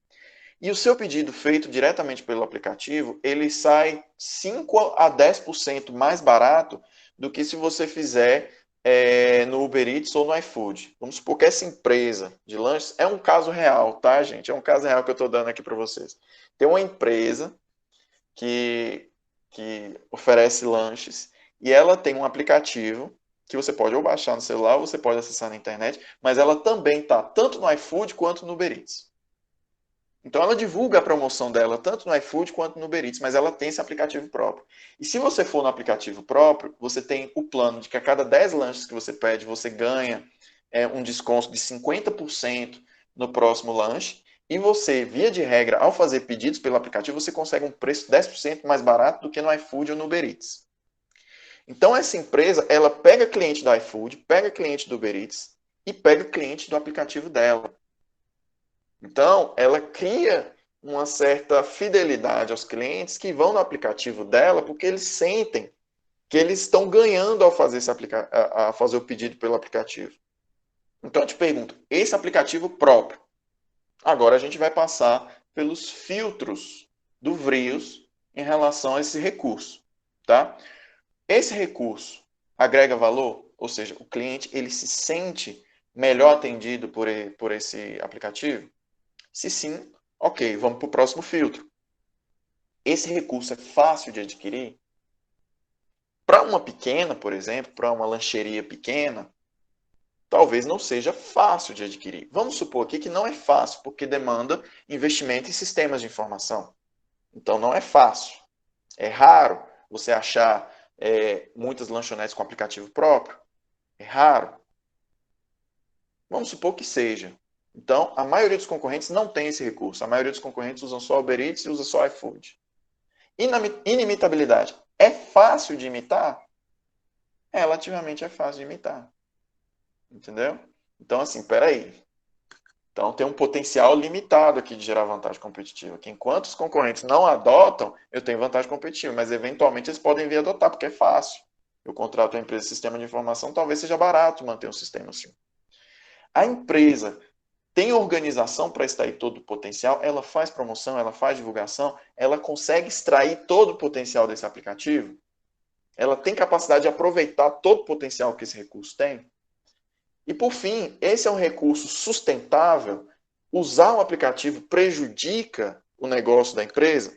E o seu pedido feito diretamente pelo aplicativo, ele sai 5 a 10% mais barato do que se você fizer no Uber Eats ou no iFood. Vamos supor que essa empresa de lanches é um caso real, tá, gente? É um caso real que eu estou dando aqui para vocês. Tem uma empresa que oferece lanches e ela tem um aplicativo que você pode ou baixar no celular ou você pode acessar na internet, mas ela também está tanto no iFood quanto no Uber Eats. Então ela divulga a promoção dela tanto no iFood quanto no Uber Eats, mas ela tem esse aplicativo próprio. E se você for no aplicativo próprio, você tem o plano de que a cada 10 lanches que você pede, você ganha um desconto de 50% no próximo lanche. E você, via de regra, ao fazer pedidos pelo aplicativo, você consegue um preço 10% mais barato do que no iFood ou no Uber Eats. Então essa empresa, ela pega cliente do iFood, pega cliente do Uber Eats e pega cliente do aplicativo dela. Então, ela cria uma certa fidelidade aos clientes que vão no aplicativo dela porque eles sentem que eles estão ganhando ao fazer, a fazer o pedido pelo aplicativo. Então, eu te pergunto, esse aplicativo próprio, agora a gente vai passar pelos filtros do VRIOS em relação a esse recurso. Tá? Esse recurso agrega valor? Ou seja, o cliente ele se sente melhor atendido por esse aplicativo? Se sim, ok, vamos para o próximo filtro. Esse recurso é fácil de adquirir? Para uma pequena, por exemplo, para uma lancheria pequena, talvez não seja fácil de adquirir. Vamos supor aqui que não é fácil, porque demanda investimento em sistemas de informação. Então não é fácil. É raro você achar muitas lanchonetes com aplicativo próprio. É raro. Vamos supor que seja. Então, a maioria dos concorrentes não tem esse recurso. A maioria dos concorrentes usam só Uber Eats e usa só iFood. Inimitabilidade. É fácil de imitar? Relativamente é fácil de imitar. Entendeu? Então, assim, peraí. Então, tem um potencial limitado aqui de gerar vantagem competitiva. Que enquanto os concorrentes não adotam, eu tenho vantagem competitiva. Mas, eventualmente, eles podem vir adotar, porque é fácil. Eu contrato a empresa de sistema de informação, talvez seja barato manter um sistema assim. A empresa tem organização para extrair todo o potencial, ela faz promoção, ela faz divulgação, ela consegue extrair todo o potencial desse aplicativo, ela tem capacidade de aproveitar todo o potencial que esse recurso tem. E por fim, esse é um recurso sustentável, usar o aplicativo prejudica o negócio da empresa?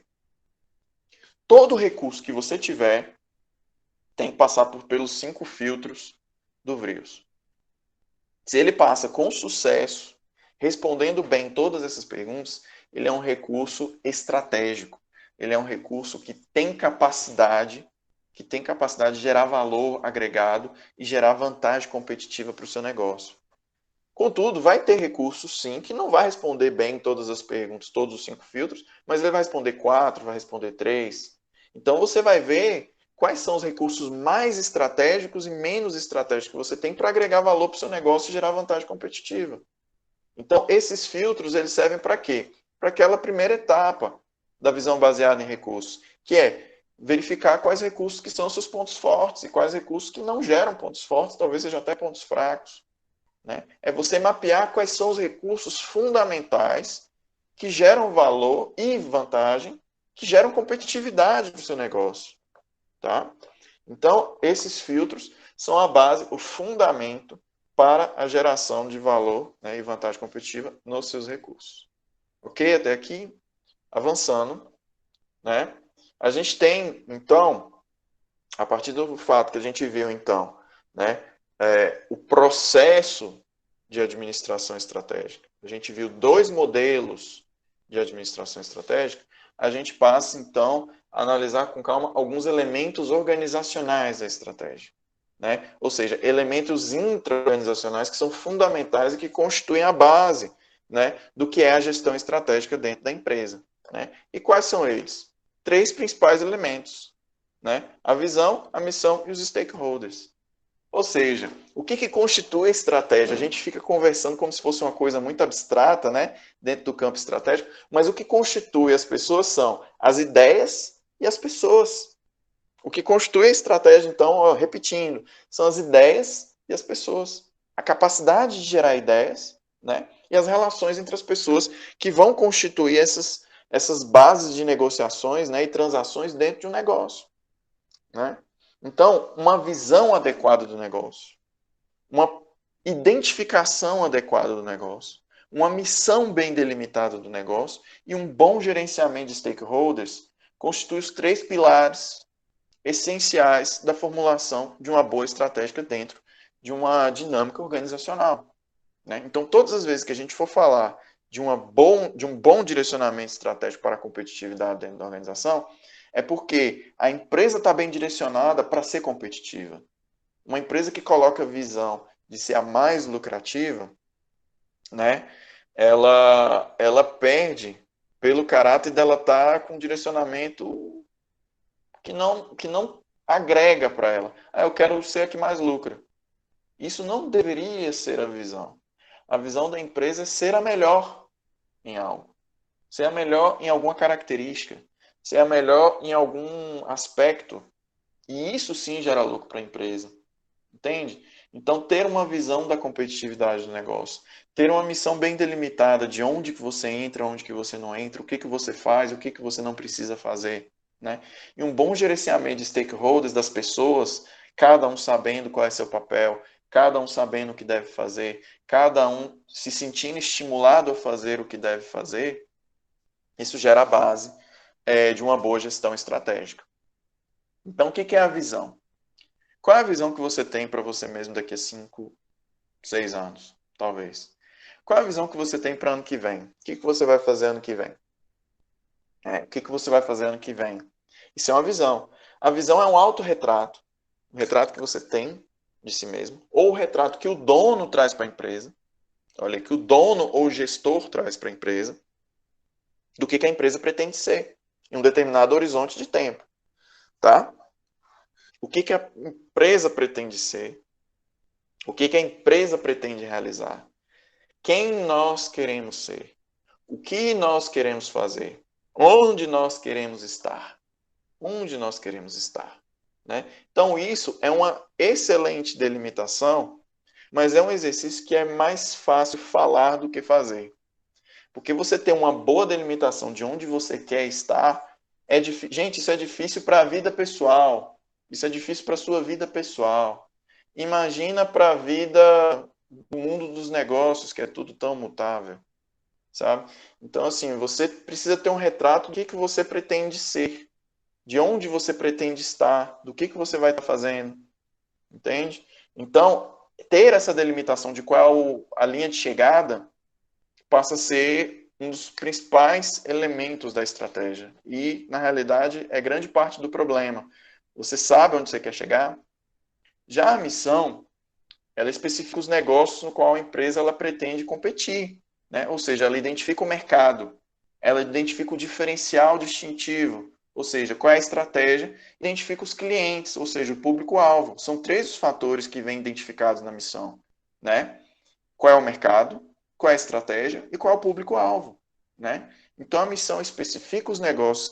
Todo recurso que você tiver tem que passar pelos 5 filtros do VRIOS. Se ele passa com sucesso, respondendo bem todas essas perguntas, ele é um recurso estratégico. Ele é um recurso que tem capacidade de gerar valor agregado e gerar vantagem competitiva para o seu negócio. Contudo, vai ter recursos, sim, que não vai responder bem todas as perguntas, todos os 5 filtros, mas ele vai responder 4, vai responder 3. Então, você vai ver quais são os recursos mais estratégicos e menos estratégicos que você tem para agregar valor para o seu negócio e gerar vantagem competitiva. Então, esses filtros, eles servem para quê? Para aquela primeira etapa da visão baseada em recursos, que é verificar quais recursos que são os seus pontos fortes e quais recursos que não geram pontos fortes, talvez sejam até pontos fracos. Né? É você mapear quais são os recursos fundamentais que geram valor e vantagem, que geram competitividade para o seu negócio. Tá? Então, esses filtros são a base, o fundamento para a geração de valor, né, e vantagem competitiva nos seus recursos. Ok? Até aqui, avançando. Né? A gente tem, então, a partir do fato que a gente viu, então, né, o processo de administração estratégica, a gente viu 2 modelos de administração estratégica, a gente passa, então, a analisar com calma alguns elementos organizacionais da estratégia. Né? Ou seja, elementos intra-organizacionais que são fundamentais e que constituem a base, né, do que é a gestão estratégica dentro da empresa. Né? E quais são eles? 3 principais elementos. Né? A visão, a missão e os stakeholders. Ou seja, o que constitui a estratégia? A gente fica conversando como se fosse uma coisa muito abstrata, né, dentro do campo estratégico, mas o que constitui as pessoas são as ideias e as pessoas. O que constitui a estratégia, então, ó, repetindo, são as ideias e as pessoas. A capacidade de gerar ideias, né, e as relações entre as pessoas que vão constituir essas bases de negociações, né, e transações dentro de um negócio. Né? Então, uma visão adequada do negócio, uma identificação adequada do negócio, uma missão bem delimitada do negócio e um bom gerenciamento de stakeholders constituem os 3 pilares essenciais da formulação de uma boa estratégia dentro de uma dinâmica organizacional. Né? Então, todas as vezes que a gente for falar de um bom direcionamento estratégico para a competitividade dentro da organização, é porque a empresa está bem direcionada para ser competitiva. Uma empresa que coloca a visão de ser a mais lucrativa, né, ela perde pelo caráter dela estar com um direcionamento que não agrega para ela. Ah, eu quero ser a que mais lucra. Isso não deveria ser a visão. A visão da empresa é ser a melhor em algo. Ser a melhor em alguma característica. Ser a melhor em algum aspecto. E isso sim gera lucro para a empresa. Entende? Então, ter uma visão da competitividade do negócio. Ter uma missão bem delimitada de onde que você entra, onde que você não entra, o que que você faz, o que que você não precisa fazer. Né? E um bom gerenciamento de stakeholders, das pessoas, cada um sabendo qual é seu papel, cada um sabendo o que deve fazer, cada um se sentindo estimulado a fazer o que deve fazer, isso gera a base de uma boa gestão estratégica. Então, o que é a visão? Qual é a visão que você tem para você mesmo daqui a 5, 6 anos, talvez? Qual é a visão que você tem para ano que vem? O que você vai fazer ano que vem? O que você vai fazer ano que vem? Isso é uma visão. A visão é um autorretrato. Um retrato que você tem de si mesmo, ou o retrato que o dono traz para a empresa. Olha, que o dono ou o gestor traz para a empresa, do que a empresa pretende ser, em um determinado horizonte de tempo. Tá? O que a empresa pretende ser, o que a empresa pretende realizar, quem nós queremos ser, o que nós queremos fazer, onde nós queremos estar, onde nós queremos estar. Né? Então, isso é uma excelente delimitação, mas é um exercício que é mais fácil falar do que fazer. Porque você ter uma boa delimitação de onde você quer estar, gente, isso é difícil para a vida pessoal. Isso é difícil para a sua vida pessoal. Imagina para a vida do mundo dos negócios, que é tudo tão mutável. Sabe? Então, assim, você precisa ter um retrato do que você pretende ser, de onde você pretende estar, do que você vai estar fazendo. Entende? Então, ter essa delimitação de qual a linha de chegada passa a ser um dos principais elementos da estratégia. E, na realidade, é grande parte do problema. Você sabe onde você quer chegar? Já a missão, ela especifica os negócios no qual a empresa ela pretende competir, né? Ou seja, ela identifica o mercado, ela identifica o diferencial distintivo, ou seja, qual é a estratégia, identifica os clientes, ou seja, o público-alvo. São três os fatores que vêm identificados na missão, né? Qual é o mercado, qual é a estratégia e qual é o público-alvo, né? Então a missão especifica os negócios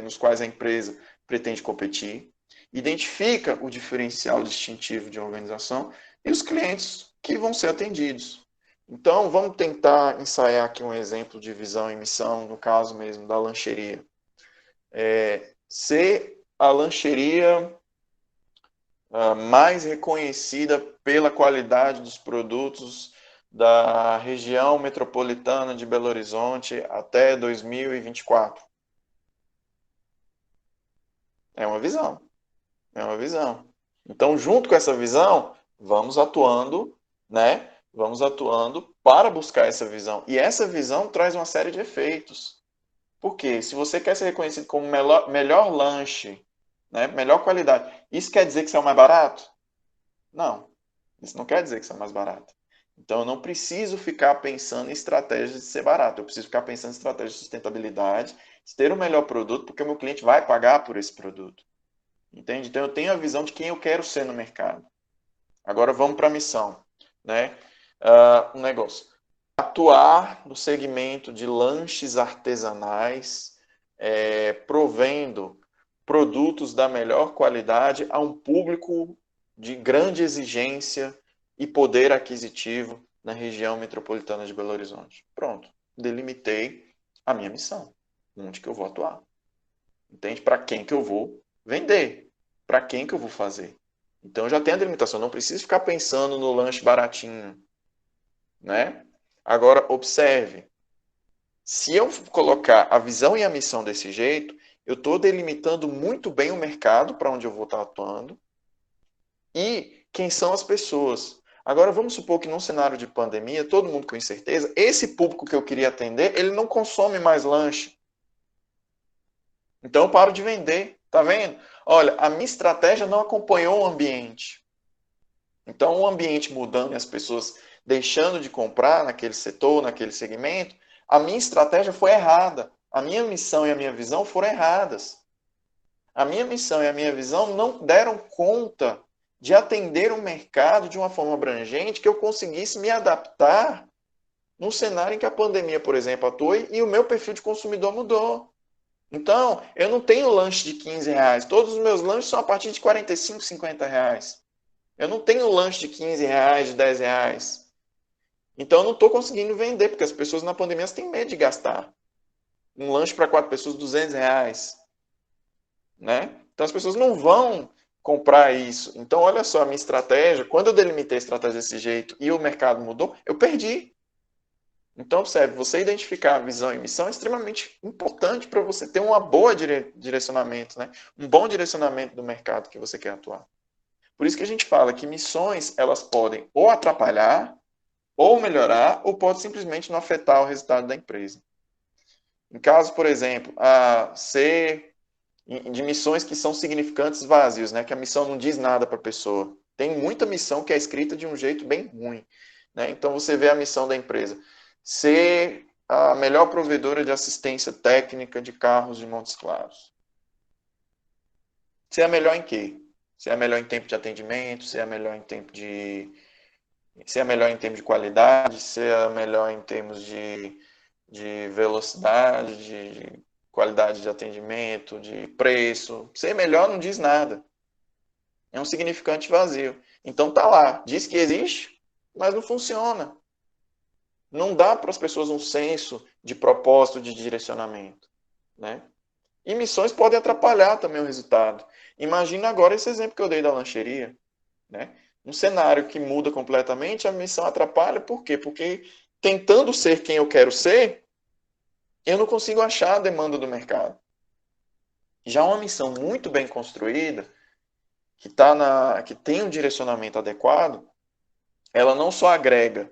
nos quais a empresa pretende competir, identifica o diferencial distintivo de uma organização e os clientes que vão ser atendidos. Então, vamos tentar ensaiar aqui um exemplo de visão e missão, no caso mesmo da lancheria. Ser a lancheria mais reconhecida pela qualidade dos produtos da região metropolitana de Belo Horizonte até 2024. É uma visão. É uma visão. Então, junto com essa visão, vamos atuando, né? Vamos atuando para buscar essa visão. E essa visão traz uma série de efeitos. Por quê? Se você quer ser reconhecido como melhor lanche, né? Melhor qualidade, isso quer dizer que você é o mais barato? Não. Isso não quer dizer que você é mais barato. Então, eu não preciso ficar pensando em estratégias de ser barato. Eu preciso ficar pensando em estratégias de sustentabilidade, de ter o melhor produto, porque o meu cliente vai pagar por esse produto. Entende? Então, eu tenho a visão de quem eu quero ser no mercado. Agora, vamos para a missão. Né? Um negócio. Atuar no segmento de lanches artesanais, provendo produtos da melhor qualidade a um público de grande exigência e poder aquisitivo na região metropolitana de Belo Horizonte. Pronto, delimitei a minha missão, onde que eu vou atuar. Entende? Para quem que eu vou vender? Para quem que eu vou fazer? Então eu já tenho a delimitação, não preciso ficar pensando no lanche baratinho, né? Agora observe, se eu colocar a visão e a missão desse jeito, eu estou delimitando muito bem o mercado para onde eu vou estar atuando e quem são as pessoas. Agora, vamos supor que num cenário de pandemia, todo mundo com incerteza, esse público que eu queria atender, ele não consome mais lanche. Então eu paro de vender, tá vendo? Olha, a minha estratégia não acompanhou o ambiente. Então, o ambiente mudando e as pessoas deixando de comprar naquele setor, naquele segmento, a minha estratégia foi errada. A minha missão e a minha visão foram erradas. A minha missão e a minha visão não deram conta de atender o mercado de uma forma abrangente que eu conseguisse me adaptar num cenário em que a pandemia, por exemplo, atuou e o meu perfil de consumidor mudou. Então, eu não tenho lanche de R$ 15. Todos os meus lanches são a partir de R$ 45, R$ 50. Eu não tenho lanche de R$ 15, de R$ 10. Então, eu não estou conseguindo vender, porque as pessoas na pandemia têm medo de gastar. Um lanche para 4 pessoas, R$ 200. Né? Então, as pessoas não vão comprar isso. Então, olha só a minha estratégia. Quando eu delimitei a estratégia desse jeito e o mercado mudou, eu perdi. Então, observe, você identificar a visão e missão é extremamente importante para você ter um boa direcionamento, né? Um bom direcionamento do mercado que você quer atuar. Por isso que a gente fala que missões, elas podem ou atrapalhar, ou melhorar, ou pode simplesmente não afetar o resultado da empresa. Em caso, por exemplo, de missões que são significantes vazios, né? Que a missão não diz nada para a pessoa. Tem muita missão que é escrita de um jeito bem ruim, né? Então você vê a missão da empresa: ser a melhor provedora de assistência técnica de carros de Montes Claros. Ser a melhor em quê? Ser a melhor em tempo de atendimento, ser a melhor em tempo de ser a melhor em termos de qualidade, ser a melhor em termos de velocidade, de qualidade de atendimento, de preço. Ser melhor não diz nada. É um significante vazio. Então tá lá, diz que existe, mas não funciona. Não dá para as pessoas um senso de propósito, de direcionamento, né? E missões podem atrapalhar também o resultado. Imagina agora esse exemplo que eu dei da lancheria, né? Um cenário que muda completamente, a missão atrapalha, por quê? Porque tentando ser quem eu quero ser, eu não consigo achar a demanda do mercado. Já uma missão muito bem construída, que tem um direcionamento adequado, ela não só agrega,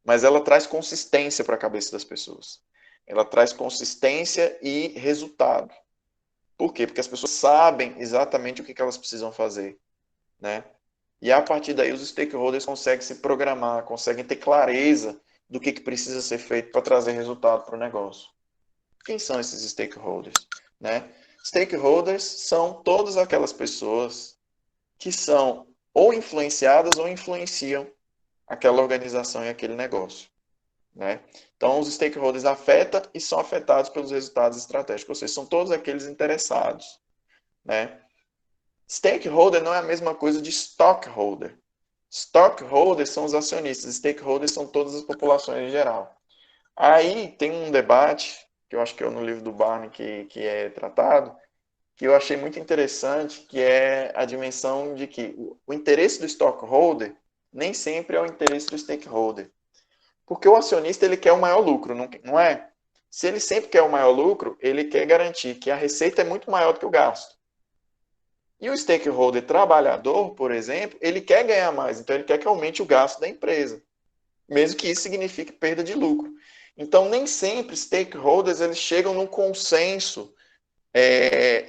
mas ela traz consistência para a cabeça das pessoas. Ela traz consistência e resultado. Por quê? Porque as pessoas sabem exatamente o que elas precisam fazer, né? E a partir daí os stakeholders conseguem se programar, conseguem ter clareza do que precisa ser feito para trazer resultado para o negócio. Quem são esses stakeholders? Né? Stakeholders são todas aquelas pessoas que são ou influenciadas ou influenciam aquela organização e aquele negócio. Né? Então, os stakeholders afetam e são afetados pelos resultados estratégicos, ou seja, são todos aqueles interessados. Né? Stakeholder não é a mesma coisa de stockholder. Stockholders são os acionistas, stakeholders são todas as populações em geral. Aí tem um debate, que eu acho que é no livro do Barney que é tratado, que eu achei muito interessante, que é a dimensão de que o interesse do stockholder nem sempre é o interesse do stakeholder. Porque o acionista ele quer o maior lucro, não é? Se ele sempre quer o maior lucro, ele quer garantir que a receita é muito maior do que o gasto. E o stakeholder trabalhador, por exemplo, ele quer ganhar mais, então ele quer que aumente o gasto da empresa, mesmo que isso signifique perda de lucro. Então, nem sempre stakeholders eles chegam num consenso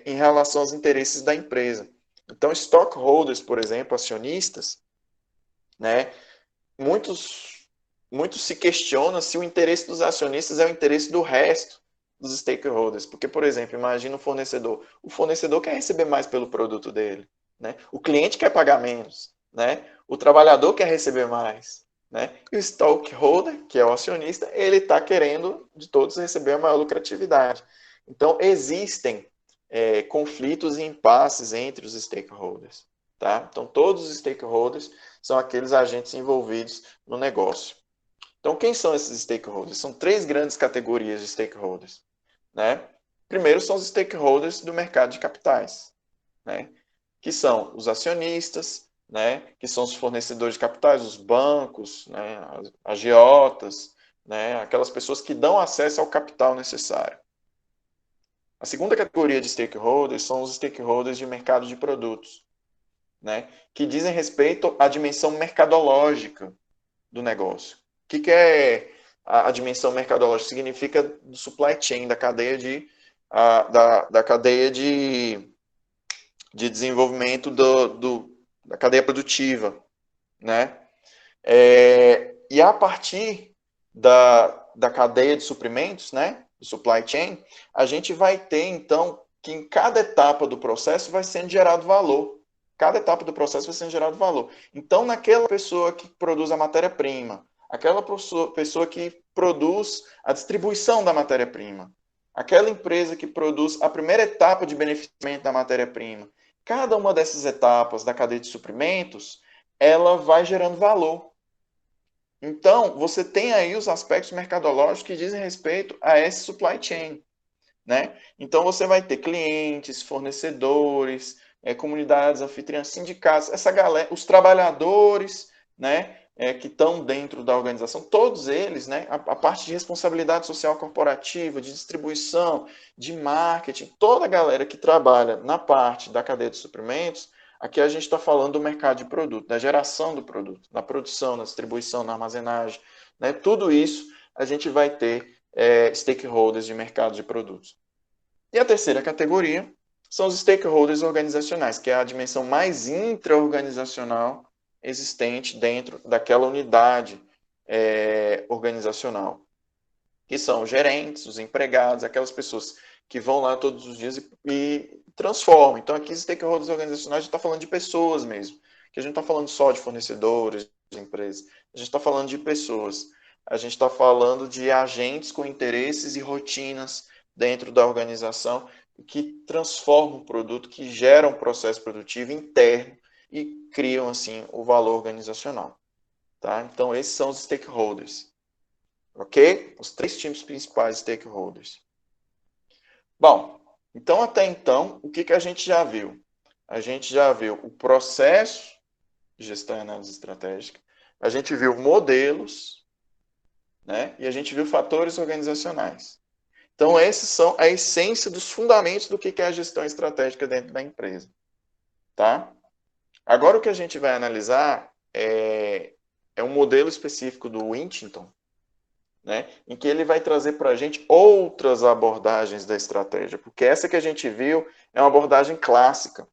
em relação aos interesses da empresa. Então, stockholders, por exemplo, acionistas, né, muitos se questionam se o interesse dos acionistas é o interesse do resto dos stakeholders. Porque, por exemplo, imagina o fornecedor. O fornecedor quer receber mais pelo produto dele. Né? O cliente quer pagar menos. Né? O trabalhador quer receber mais. Né? E o stockholder, que é o acionista, ele está querendo de todos receber a maior lucratividade. Então, existem conflitos e impasses entre os stakeholders. Tá? Então, todos os stakeholders são aqueles agentes envolvidos no negócio. Então, quem são esses stakeholders? São três grandes categorias de stakeholders. Né? Primeiro são os stakeholders do mercado de capitais, né? Que são os acionistas, né? Que são os fornecedores de capitais, os bancos, né? As agiotas, né? Aquelas pessoas que dão acesso ao capital necessário. A segunda categoria de stakeholders são os stakeholders de mercado de produtos, né? Que dizem respeito à dimensão mercadológica do negócio. O que é a dimensão mercadológica? Significa do supply chain, da cadeia da cadeia de desenvolvimento da cadeia produtiva. Né? E a partir da cadeia de suprimentos, né, do supply chain, a gente vai ter, então, que em cada etapa do processo vai sendo gerado valor. Cada etapa do processo vai sendo gerado valor. Então, naquela pessoa que produz a matéria-prima, aquela pessoa que produz a distribuição da matéria-prima, aquela empresa que produz a primeira etapa de beneficiamento da matéria-prima, cada uma dessas etapas da cadeia de suprimentos, ela vai gerando valor. Então, você tem aí os aspectos mercadológicos que dizem respeito a esse supply chain. Né? Então, você vai ter clientes, fornecedores, comunidades anfitriãs, sindicatos, essa galera, os trabalhadores, né, que estão dentro da organização, todos eles, né, a parte de responsabilidade social corporativa, de distribuição, de marketing, toda a galera que trabalha na parte da cadeia de suprimentos, aqui a gente está falando do mercado de produto, da geração do produto, na produção, na distribuição, na armazenagem, né, tudo isso a gente vai ter stakeholders de mercado de produtos. E a terceira categoria são os stakeholders organizacionais, que é a dimensão mais intra-organizacional existente dentro daquela unidade organizacional, que são os gerentes, os empregados, aquelas pessoas que vão lá todos os dias e transformam. Então, aqui, os stakeholders organizacionais, a gente está falando de pessoas mesmo, que a gente não está falando só de fornecedores, de empresas, a gente está falando de pessoas. A gente está falando de agentes com interesses e rotinas dentro da organização que transformam o produto, que geram um processo produtivo interno e criam, assim, o valor organizacional. Tá? Então, esses são os stakeholders. Ok? Os três tipos principais de stakeholders. Bom, então até então, o que a gente já viu? A gente já viu o processo de gestão e análise estratégica, a gente viu modelos, né? E a gente viu fatores organizacionais. Então, esses são a essência dos fundamentos do que é a gestão estratégica dentro da empresa. Tá? Agora, o que a gente vai analisar é um modelo específico do Winchton, né, em que ele vai trazer para a gente outras abordagens da estratégia, porque essa que a gente viu é uma abordagem clássica.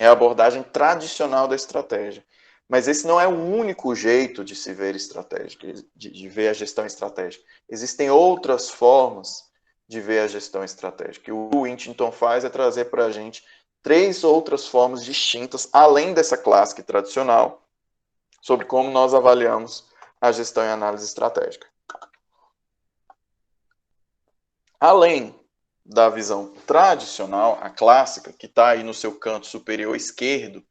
É a abordagem tradicional da estratégia. Mas esse não é o único jeito de se ver estratégica, de ver a gestão estratégica. Existem outras formas de ver a gestão estratégica. E o que o Winton faz é trazer para a gente 3 outras formas distintas, além dessa clássica tradicional, sobre como nós avaliamos a gestão e análise estratégica. Além da visão tradicional, a clássica, que está aí no seu canto superior esquerdo,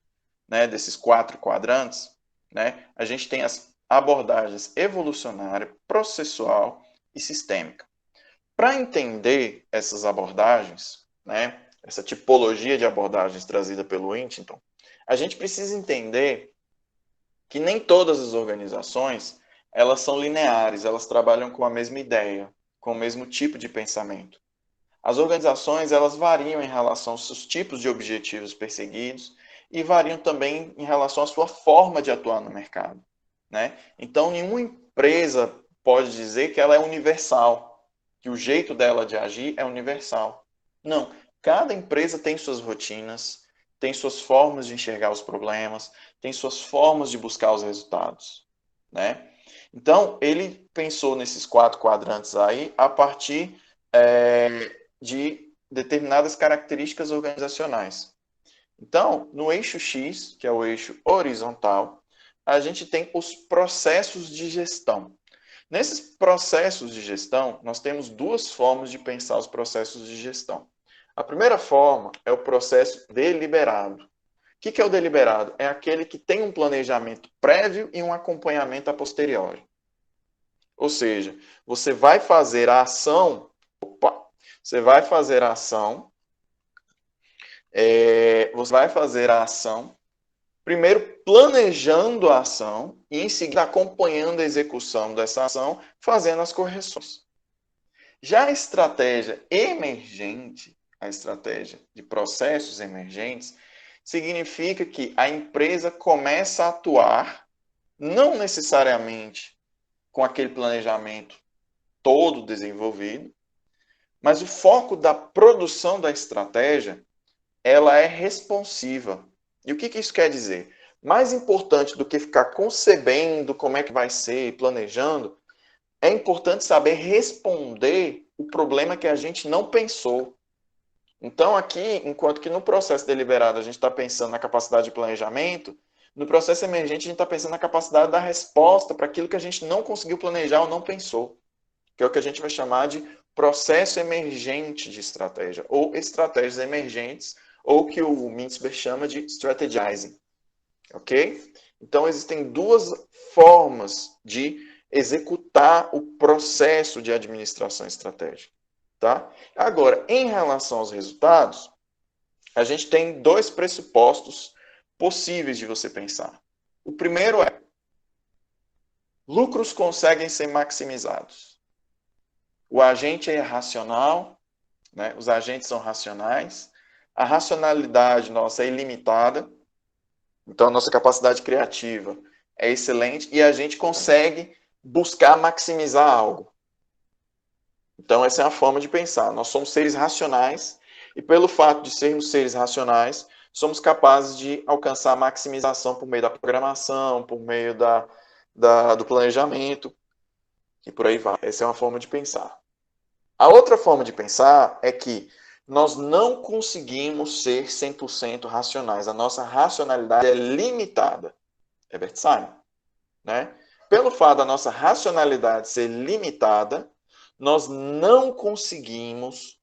né, desses 4 quadrantes, né, a gente tem as abordagens evolucionária, processual e sistêmica. Para entender essas abordagens, né, essa tipologia de abordagens trazida pelo Winton, a gente precisa entender que nem todas as organizações elas são lineares, elas trabalham com a mesma ideia, com o mesmo tipo de pensamento. As organizações elas variam em relação aos seus tipos de objetivos perseguidos e variam também em relação à sua forma de atuar no mercado, né? Então, nenhuma empresa pode dizer que ela é universal, que o jeito dela de agir é universal. Não, cada empresa tem suas rotinas, tem suas formas de enxergar os problemas, tem suas formas de buscar os resultados, né? Então, ele pensou nesses 4 quadrantes aí a partir de determinadas características organizacionais. Então, no eixo X, que é o eixo horizontal, a gente tem os processos de gestão. Nesses processos de gestão, nós temos 2 formas de pensar os processos de gestão. A primeira forma é o processo deliberado. O que é o deliberado? É aquele que tem um planejamento prévio e um acompanhamento a posteriori. Ou seja, você vai fazer a ação, você vai fazer a ação, primeiro planejando a ação e em seguida acompanhando a execução dessa ação, fazendo as correções. Já a estratégia emergente, a estratégia de processos emergentes, significa que a empresa começa a atuar, não necessariamente com aquele planejamento todo desenvolvido, mas o foco da produção da estratégia, ela é responsiva. E o que isso quer dizer? Mais importante do que ficar concebendo como é que vai ser e planejando, é importante saber responder o problema que a gente não pensou. Então, aqui, enquanto que no processo deliberado a gente está pensando na capacidade de planejamento, no processo emergente a gente está pensando na capacidade da resposta para aquilo que a gente não conseguiu planejar ou não pensou, que é o que a gente vai chamar de processo emergente de estratégia, ou estratégias emergentes, ou que o Mintzberg chama de strategizing. Ok? Então, existem 2 formas de executar o processo de administração estratégica. Tá? Agora, em relação aos resultados, a gente tem 2 pressupostos possíveis de você pensar. O primeiro é: lucros conseguem ser maximizados. O agente é racional, né? Os agentes são racionais, a racionalidade nossa é ilimitada, então a nossa capacidade criativa é excelente e a gente consegue buscar maximizar algo. Então, essa é a forma de pensar. Nós somos seres racionais e, pelo fato de sermos seres racionais, somos capazes de alcançar a maximização por meio da programação, por meio do planejamento e por aí vai. Essa é uma forma de pensar. A outra forma de pensar é que nós não conseguimos ser 100% racionais. A nossa racionalidade é limitada. Herbert Simon, né? Pelo fato da nossa racionalidade ser limitada, nós não conseguimos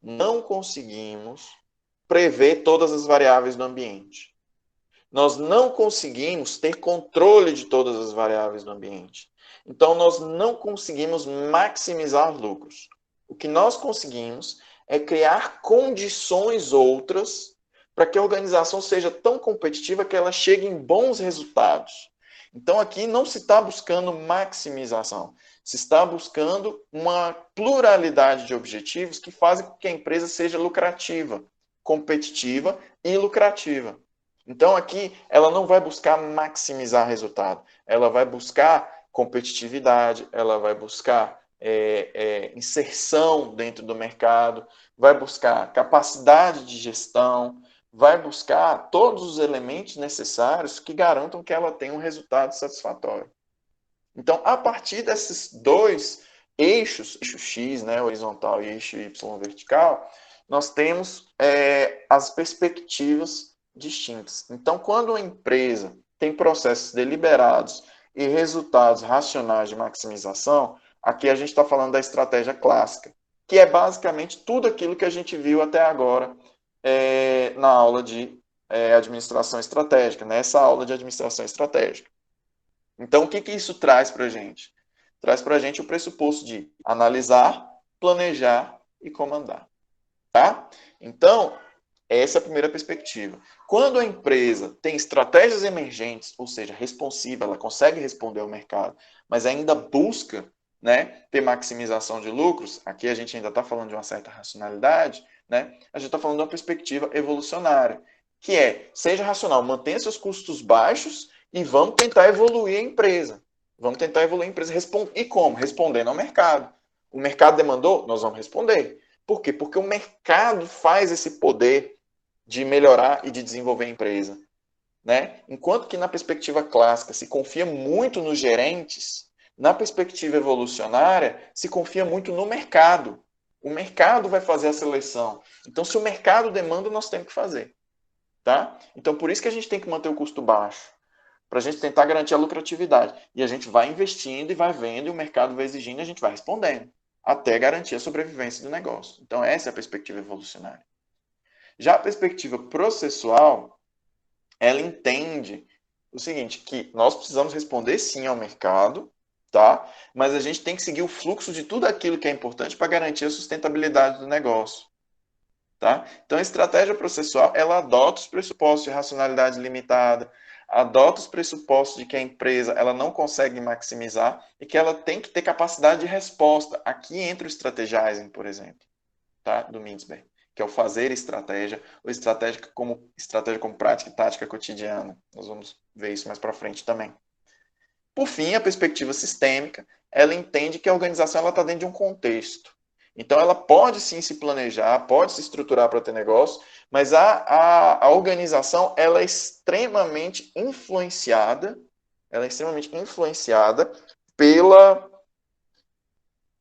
prever todas as variáveis do ambiente. Nós não conseguimos ter controle de todas as variáveis do ambiente. Então, nós não conseguimos maximizar lucros. O que nós conseguimos é criar condições outras para que a organização seja tão competitiva que ela chegue em bons resultados. Então, aqui não se está buscando maximização, se está buscando uma pluralidade de objetivos que fazem com que a empresa seja lucrativa, competitiva e lucrativa. Então, aqui, ela não vai buscar maximizar resultado, ela vai buscar competitividade, ela vai buscar inserção dentro do mercado, vai buscar capacidade de gestão, vai buscar todos os elementos necessários que garantam que ela tenha um resultado satisfatório. Então, a partir desses dois eixos, eixo X, né, horizontal, e eixo Y vertical, nós temos as perspectivas distintas. Então, quando uma empresa tem processos deliberados e resultados racionais de maximização, aqui a gente está falando da estratégia clássica, que é basicamente tudo aquilo que a gente viu até agora na aula de administração estratégica, nessa aula de administração estratégica. Então, o que, que isso traz para a gente? Traz para a gente o pressuposto de analisar, planejar e comandar. Tá? Então, essa é a primeira perspectiva. Quando a empresa tem estratégias emergentes, ou seja, responsiva, ela consegue responder ao mercado, mas ainda busca, né, ter maximização de lucros, aqui a gente ainda está falando de uma certa racionalidade, né, a gente está falando de uma perspectiva evolucionária, que é, seja racional, mantenha seus custos baixos e vamos tentar evoluir a empresa. Vamos tentar evoluir a empresa. E como? Respondendo ao mercado. O mercado demandou? Nós vamos responder. Por quê? Porque o mercado faz esse poder de melhorar e de desenvolver a empresa. Né? Enquanto que na perspectiva clássica se confia muito nos gerentes, na perspectiva evolucionária se confia muito no mercado. O mercado vai fazer a seleção. Então, se o mercado demanda, nós temos que fazer. Tá? Então, por isso que a gente tem que manter o custo baixo, para a gente tentar garantir a lucratividade. E a gente vai investindo e vai vendo, e o mercado vai exigindo e a gente vai respondendo, até garantir a sobrevivência do negócio. Então, essa é a perspectiva evolucionária. Já a perspectiva processual, ela entende o seguinte, que nós precisamos responder sim ao mercado, tá? Mas a gente tem que seguir o fluxo de tudo aquilo que é importante para garantir a sustentabilidade do negócio. Tá? Então, a estratégia processual, ela adota os pressupostos de racionalidade limitada, adota os pressupostos de que a empresa ela não consegue maximizar e que ela tem que ter capacidade de resposta. Aqui entra o strategizing, por exemplo, tá? Do Mintzberg, que é o fazer estratégia, ou estratégia como prática e tática cotidiana. Nós vamos ver isso mais para frente também. Por fim, a perspectiva sistêmica, ela entende que a organização está dentro de um contexto. Então, ela pode sim se planejar, pode se estruturar para ter negócio, mas a organização ela é extremamente influenciada,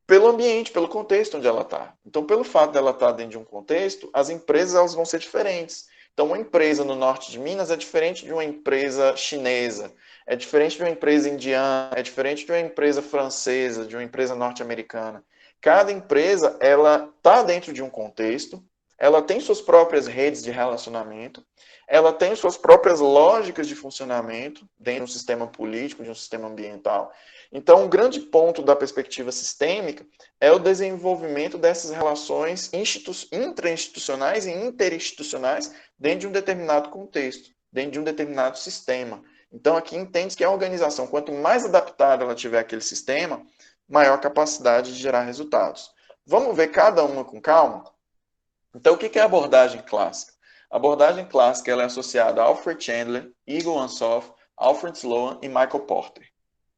pelo ambiente, pelo contexto onde ela está. Então, pelo fato dela estar dentro de um contexto, as empresas elas vão ser diferentes. Então, uma empresa no norte de Minas é diferente de uma empresa chinesa, é diferente de uma empresa indiana, é diferente de uma empresa francesa, de uma empresa norte-americana. Cada empresa, ela está dentro de um contexto, ela tem suas próprias redes de relacionamento, ela tem suas próprias lógicas de funcionamento dentro de um sistema político, de um sistema ambiental. Então, um grande ponto da perspectiva sistêmica é o desenvolvimento dessas relações intrainstitucionais e interinstitucionais dentro de um determinado contexto, dentro de um determinado sistema. Então, aqui entende que a organização, quanto mais adaptada ela tiver àquele sistema, maior capacidade de gerar resultados. Vamos ver cada uma com calma? Então, o que é a abordagem clássica? A abordagem clássica ela é associada a Alfred Chandler, Eagle Ansoff, Alfred Sloan e Michael Porter.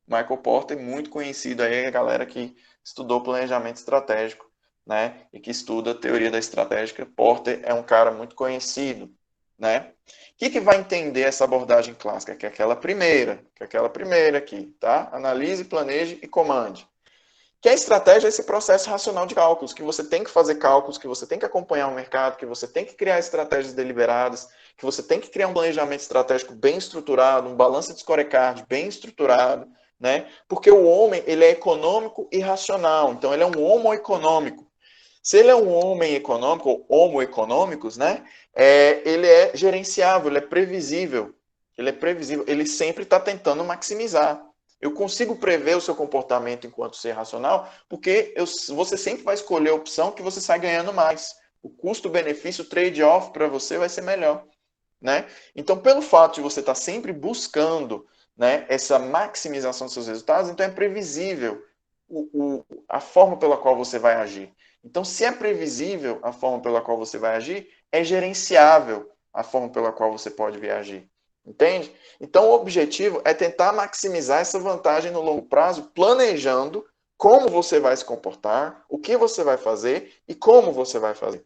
Michael Porter é muito conhecido aí, a galera que estudou planejamento estratégico, né? E que estuda a teoria da estratégia. Porter é um cara muito conhecido, né? O que vai entender essa abordagem clássica? Que é aquela primeira aqui, tá? Analise, planeje e comande. Que a estratégia é esse processo racional de cálculos, que você tem que fazer cálculos, que você tem que acompanhar o mercado, que você tem que criar estratégias deliberadas, que você tem que criar um planejamento estratégico bem estruturado, um balanço de scorecard bem estruturado, né? Porque o homem, ele é econômico e racional, então ele é um homo econômico. Se ele é um homem econômico, ou homo econômicos, né? Ele é gerenciável, ele é previsível, ele sempre está tentando maximizar. Eu consigo prever o seu comportamento enquanto ser racional, porque você sempre vai escolher a opção que você sai ganhando mais. O custo-benefício, o trade-off para você vai ser melhor. Né? Então, pelo fato de você estar sempre buscando, né, essa maximização dos seus resultados, então é previsível a forma pela qual você vai agir. Então, se é previsível a forma pela qual você vai agir, é gerenciável a forma pela qual você pode vir agir. Entende? Então, o objetivo é tentar maximizar essa vantagem no longo prazo, planejando como você vai se comportar, o que você vai fazer e como você vai fazer.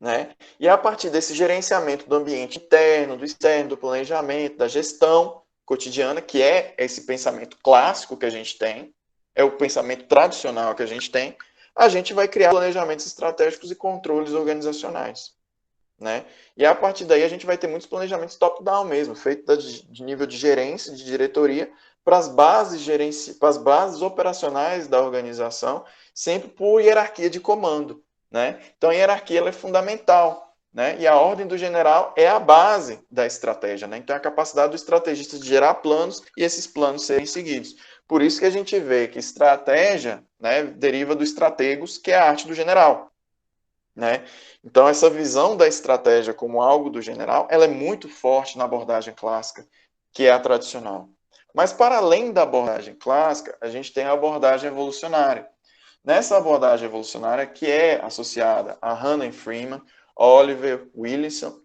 né? E a partir desse gerenciamento do ambiente interno, do externo, do planejamento, da gestão cotidiana, que é esse pensamento clássico que a gente tem, é o pensamento tradicional que a gente vai criar planejamentos estratégicos e controles organizacionais, né? E a partir daí a gente vai ter muitos planejamentos top-down mesmo, feitos de nível de gerência, de diretoria, para as bases operacionais da organização, sempre por hierarquia de comando, né? Então a hierarquia ela é fundamental, né? E a ordem do general é a base da estratégia, né? Então é a capacidade do estrategista de gerar planos e esses planos serem seguidos. Por isso que a gente vê que estratégia, né, deriva do estrategos, que é a arte do general, né? Então, essa visão da estratégia como algo do general, ela é muito forte na abordagem clássica, que é a tradicional. Mas, para além da abordagem clássica, a gente tem a abordagem evolucionária. Nessa abordagem evolucionária, que é associada a Hannah Freeman, Oliver Williamson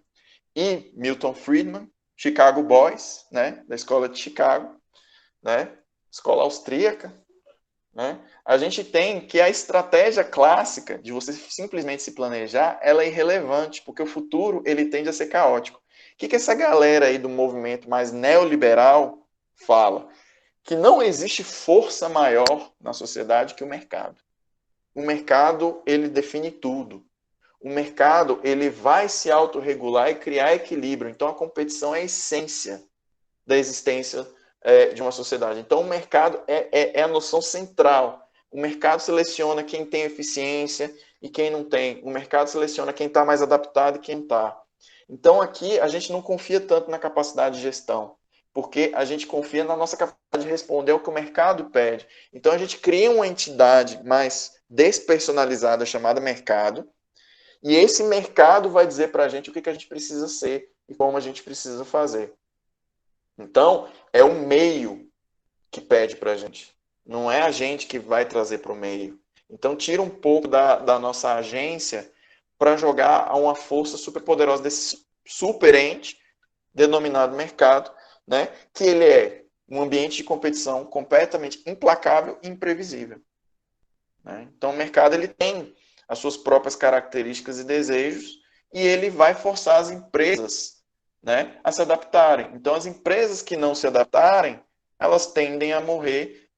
e Milton Friedman, Chicago Boys, né, da escola de Chicago, né, escola austríaca, né? A gente tem que a estratégia clássica de você simplesmente se planejar, ela é irrelevante, porque o futuro ele tende a ser caótico. O que essa galera aí do movimento mais neoliberal fala? Que não existe força maior na sociedade que o mercado. O mercado, ele define tudo. O mercado, ele vai se autorregular e criar equilíbrio. Então, a competição é a essência da existência de uma sociedade. Então, o mercado é a noção central. O mercado seleciona quem tem eficiência e quem não tem. O mercado seleciona quem está mais adaptado e quem está. Então, aqui, a gente não confia tanto na capacidade de gestão, porque a gente confia na nossa capacidade de responder ao que o mercado pede. Então, a gente cria uma entidade mais despersonalizada chamada mercado, e esse mercado vai dizer para a gente o que a gente precisa ser e como a gente precisa fazer. Então, é o meio que pede para a gente. Não é a gente que vai trazer para o meio. Então, tira um pouco da nossa agência para jogar a uma força superpoderosa desse superente denominado mercado, né? Que ele é um ambiente de competição completamente implacável e imprevisível, né? Então, o mercado ele tem as suas próprias características e desejos e ele vai forçar as empresas, né, a se adaptarem. Então, as empresas que não se adaptarem, elas tendem a morrer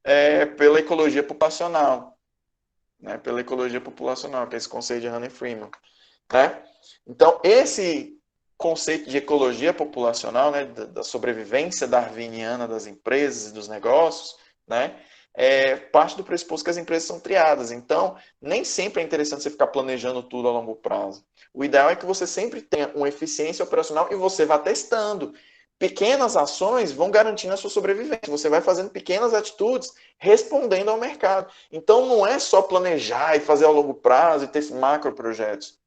pela ecologia populacional, né, pela ecologia populacional, que é esse conceito de Hannah Freeman, né? Então, esse conceito de ecologia populacional, né, da sobrevivência darwiniana das empresas e dos negócios, né, parte do pressuposto que as empresas são triadas. Então, nem sempre é interessante você ficar planejando tudo a longo prazo. O ideal é que você sempre tenha uma eficiência operacional e você vá testando. Pequenas ações vão garantindo a sua sobrevivência. Você vai fazendo pequenas atitudes respondendo ao mercado. Então, não é só planejar e fazer a longo prazo e ter macro projetos.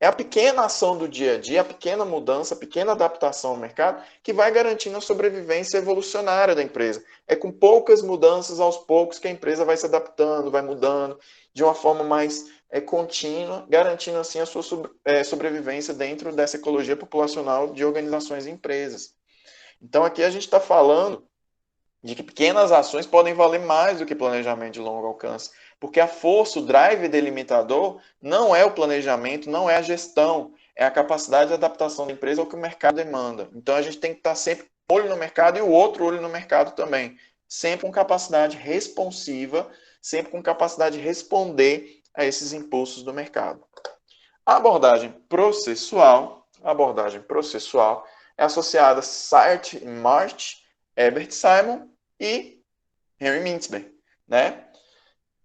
É a pequena ação do dia a dia, a pequena mudança, a pequena adaptação ao mercado que vai garantindo a sobrevivência evolucionária da empresa. É com poucas mudanças aos poucos que a empresa vai se adaptando, vai mudando de uma forma mais contínua, garantindo assim a sua sobrevivência dentro dessa ecologia populacional de organizações e empresas. Então aqui a gente está falando de que pequenas ações podem valer mais do que planejamento de longo alcance. Porque a força, o drive delimitador, não é o planejamento, não é a gestão, é a capacidade de adaptação da empresa ao que o mercado demanda. Então a gente tem que estar sempre um olho no mercado e o outro olho no mercado também. Sempre com capacidade responsiva, sempre com capacidade de responder a esses impulsos do mercado. A abordagem processual é associada a Sartre, March, Herbert Simon e Henry Mintzberg, né?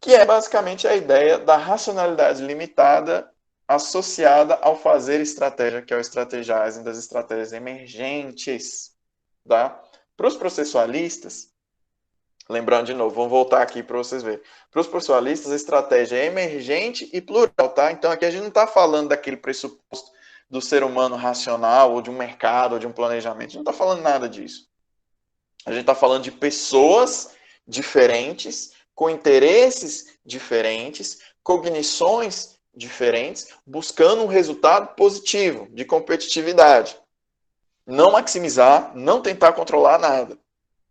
Que é basicamente a ideia da racionalidade limitada associada ao fazer estratégia, que é o strategizing das estratégias emergentes. Tá? Para os processualistas, lembrando de novo, vamos voltar aqui para vocês verem. Para os processualistas, a estratégia é emergente e plural. Tá? Então aqui a gente não está falando daquele pressuposto do ser humano racional, ou de um mercado, ou de um planejamento. A gente não está falando nada disso. A gente está falando de pessoas diferentes, com interesses diferentes, cognições diferentes, buscando um resultado positivo, de competitividade. Não maximizar, não tentar controlar nada.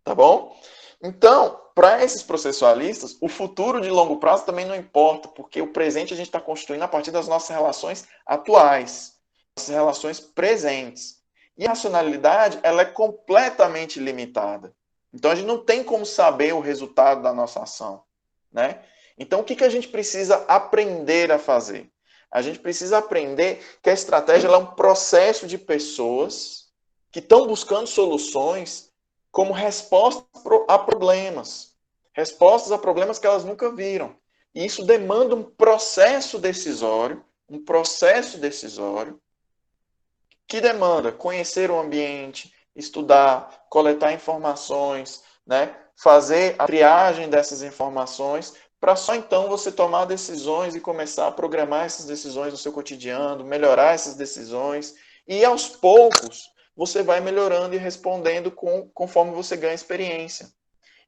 Tá bom? Então, para esses processualistas, o futuro de longo prazo também não importa, porque o presente a gente está construindo a partir das nossas relações atuais, nossas relações presentes. E a racionalidade, ela é completamente limitada. Então, a gente não tem como saber o resultado da nossa ação, né? Então, o que a gente precisa aprender a fazer? A gente precisa aprender que a estratégia é um processo de pessoas que estão buscando soluções como resposta a problemas. Respostas a problemas que elas nunca viram. E isso demanda um processo decisório que demanda conhecer o ambiente, estudar, coletar informações, né? Fazer a triagem dessas informações, para só então você tomar decisões e começar a programar essas decisões no seu cotidiano, melhorar essas decisões, e aos poucos você vai melhorando e respondendo conforme você ganha experiência.